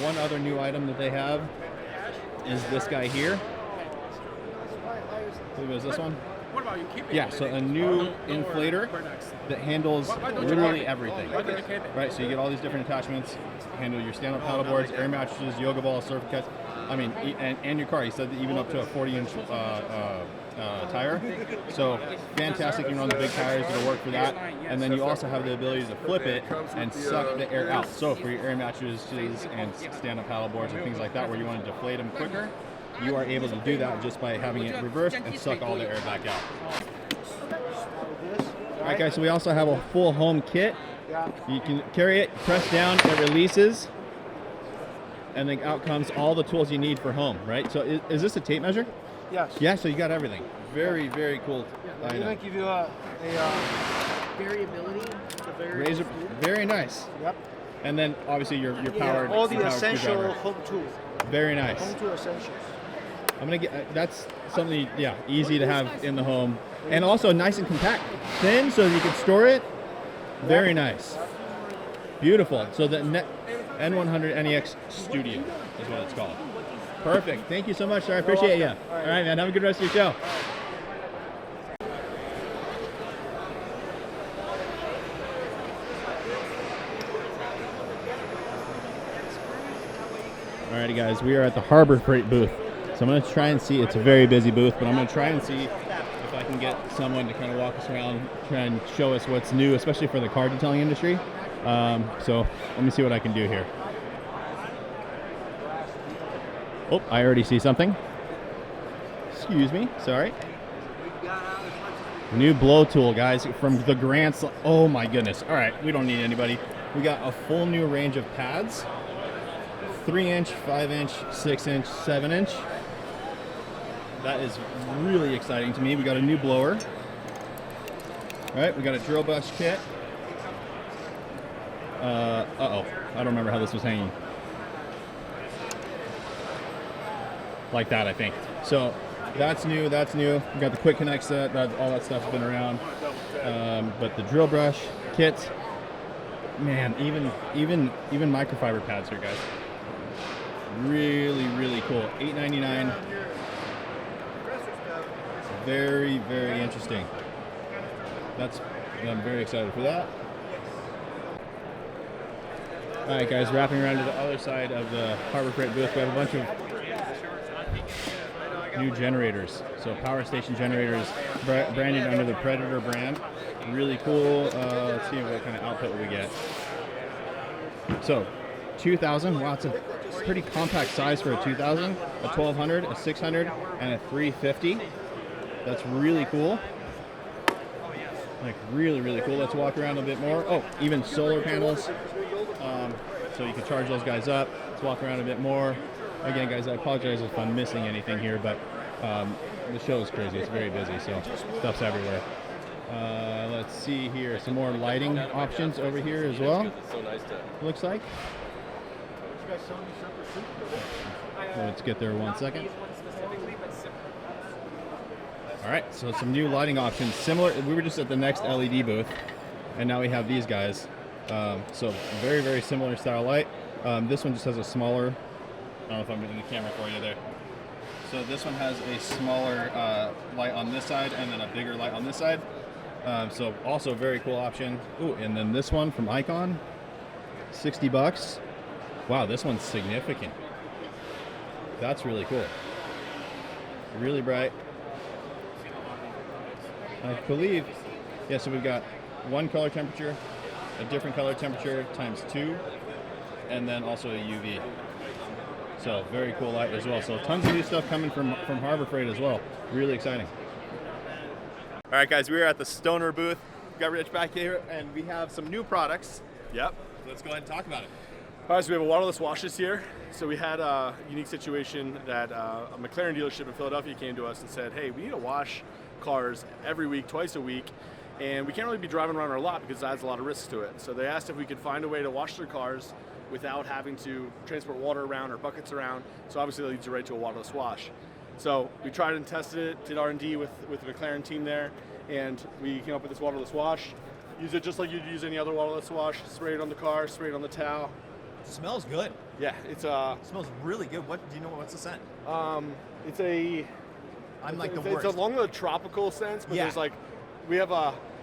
One other new item that they have is this guy here. Who is this one? What about you? Keep it. Yeah, so a new inflator that handles literally everything. Right, so you get all these different attachments, handle your stand-up paddle boards, air mattresses, yoga balls, surf cuts. I mean, and your car. He said that even up to a 40-inch tire. So fantastic. You can run the big tires that'll work for that. And then you also have the ability to flip it and suck the air out. So for your air mattresses and stand-up paddle boards and things like that, where you want to deflate them quicker, you are able to do that just by having it reversed and suck all the air back out. All right, guys, so we also have a full home kit. You can carry it, press down, it releases, and then out comes all the tools you need for home, right? So is this a tape measure? Yes. Yeah, so you got everything. Very, very cool. Yeah, we're going to give you a variability. Razor, very nice. Yep. And then obviously your powered. All the powered essential screwdriver. home tools. Very nice. Home tool essentials. I'm gonna get that's something, yeah, easy to have in the home, and also nice and compact, thin, so you can store it. Very nice, beautiful. So the N100 NEX Studio is what it's called. Perfect. Thank you so much, sir. I appreciate you. All right, man. Have a good rest of your show. Alrighty guys, we are at the Harbor Freight booth. So I'm going to try and see, it's a very busy booth, but I'm going to try and see if I can get someone to kind of walk us around, try and show us what's new, especially for the car detailing industry. So let me see what I can do here. Oh, I already see something. Excuse me, sorry. New blow tool, guys, from the Grants. Oh my goodness. All right, we don't need anybody. We got a full new range of pads. 3-inch, 5-inch, 6-inch, 7-inch. That is really exciting to me. We got a new blower. All right, we got a drill bus kit. Uh-oh, I don't remember how this was hanging. Like that, I think. So that's new, that's new. We got the quick connect set, all that stuff's been around. But the drill brush kits, man, even microfiber pads here, guys. Really, really cool. $8.99. Very, very interesting. I'm very excited for that. All right, guys, wrapping around to the other side of the Harbor Freight booth, we have a bunch of new generators. So power station generators branded under the Predator brand. Really cool. Let's see what kind of output we get. So 2,000, wow, it's a pretty compact size for a 2,000, a 1,200, a 600, and a 350. That's really cool. Like really, really cool. Let's walk around a bit more. Oh, even solar panels. So you can charge those guys up. Let's walk around a bit more. Again, guys, I apologize if I'm missing anything here, but the show is crazy. It's very busy, so stuff's everywhere. Let's see here. Some more lighting options over here as well. Looks like. Let's get there 1 second. All right, so some new lighting options. Similar, we were just at the NextLED booth, and now we have these guys. So very, very similar style light. This one just has a smaller, I don't know if I'm getting the camera for you there. So this one has a smaller light on this side and then a bigger light on this side. So also a very cool option. Ooh, and then this one from Icon, 60 bucks. Wow, this one's significant. That's really cool. Really bright. I believe, yeah, so we've got one color temperature, a different color temperature times 2, and then also a UV. So very cool light as well. So tons of new stuff coming from Harbor Freight as well. Really exciting. All right, guys, we are at the Stoner booth. We've got Rich back here, and we have some new products. Yep. So let's go ahead and talk about it. All right, so we have a waterless washes here. So we had a unique situation that a McLaren dealership in Philadelphia came to us and said, hey, we need to wash cars every week, twice a week, and we can't really be driving around our lot because it adds a lot of risks to it. So they asked if we could find a way to wash their cars without having to transport water around or buckets around. So obviously that leads you right to a waterless wash. So we tried and tested it, did R&D with the McLaren team there, and we came up with this waterless wash. Use it just like you'd use any other waterless wash. Spray it on the car, spray it on the towel. It smells good. Yeah, it smells really good. What do you know? What's the scent? It's a. I'm like the worst. worst. It's along the tropical sense, but there's like, we have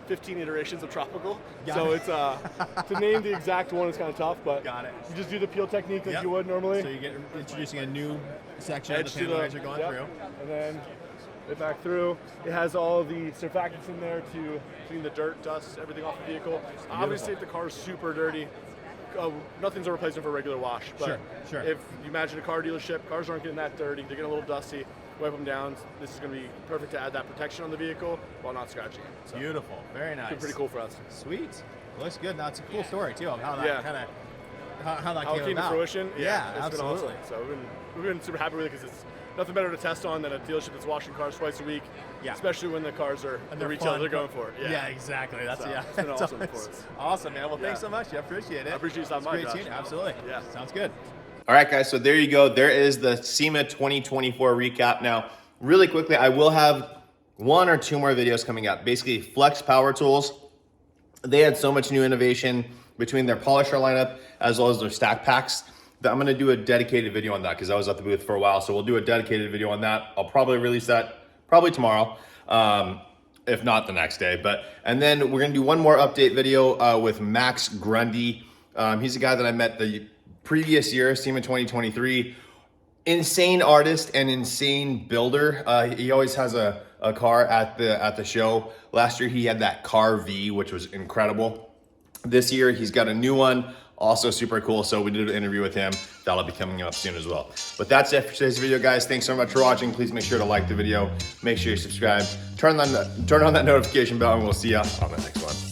15 iterations of tropical. So it's to name the exact one is kind of tough, but you just do the peel technique like you would normally. So you get introducing a new section of the panel as you're going through. And then it back through. It has all the surfactants in there to clean the dirt, dust, everything off the vehicle. Obviously, if the car is super dirty, nothing's a replacement for a regular wash. But sure. If you imagine a car dealership, cars aren't getting that dirty. They're getting a little dusty. Wipe them down. This is going to be perfect to add that protection on the vehicle while not scratching it. So beautiful. Very nice. It's been pretty cool for us. Sweet. Looks good. Now it's a cool story too of how that kind of how that came about. to fruition. Yeah, it's absolutely. been awesome. So we've been super happy with it because it's nothing better to test on than a dealership that's washing cars twice a week. Yeah. Especially when the cars are the retailers are going for it. Yeah, exactly. That's It's been awesome for us. Awesome, man. Well, thanks so much. I appreciate it. I appreciate you stopping by, Great team. Absolutely. Yeah. Sounds good. All right, guys. So there you go. There is the SEMA 2024 recap. Now, really quickly, I will have 1 or 2 more videos coming up. Basically, Flex Power Tools. They had so much new innovation between their polisher lineup as well as their stack packs that I'm going to do a dedicated video on that because I was at the booth for a while. So we'll do a dedicated video on that. I'll probably release that probably tomorrow, if not the next day. And then we're going to do one more update video with Max Grundy. He's a guy that I met the previous year, SEMA 2023. Insane artist and insane builder. He always has a car at the show. Last year he had that Car V, which was incredible. This year he's got a new one, also super cool. So we did an interview with him. That'll be coming up soon as well. But that's it for today's video, guys. Thanks so much for watching. Please make sure to like the video. Make sure you subscribe. Turn on that notification bell, and we'll see ya on the next one.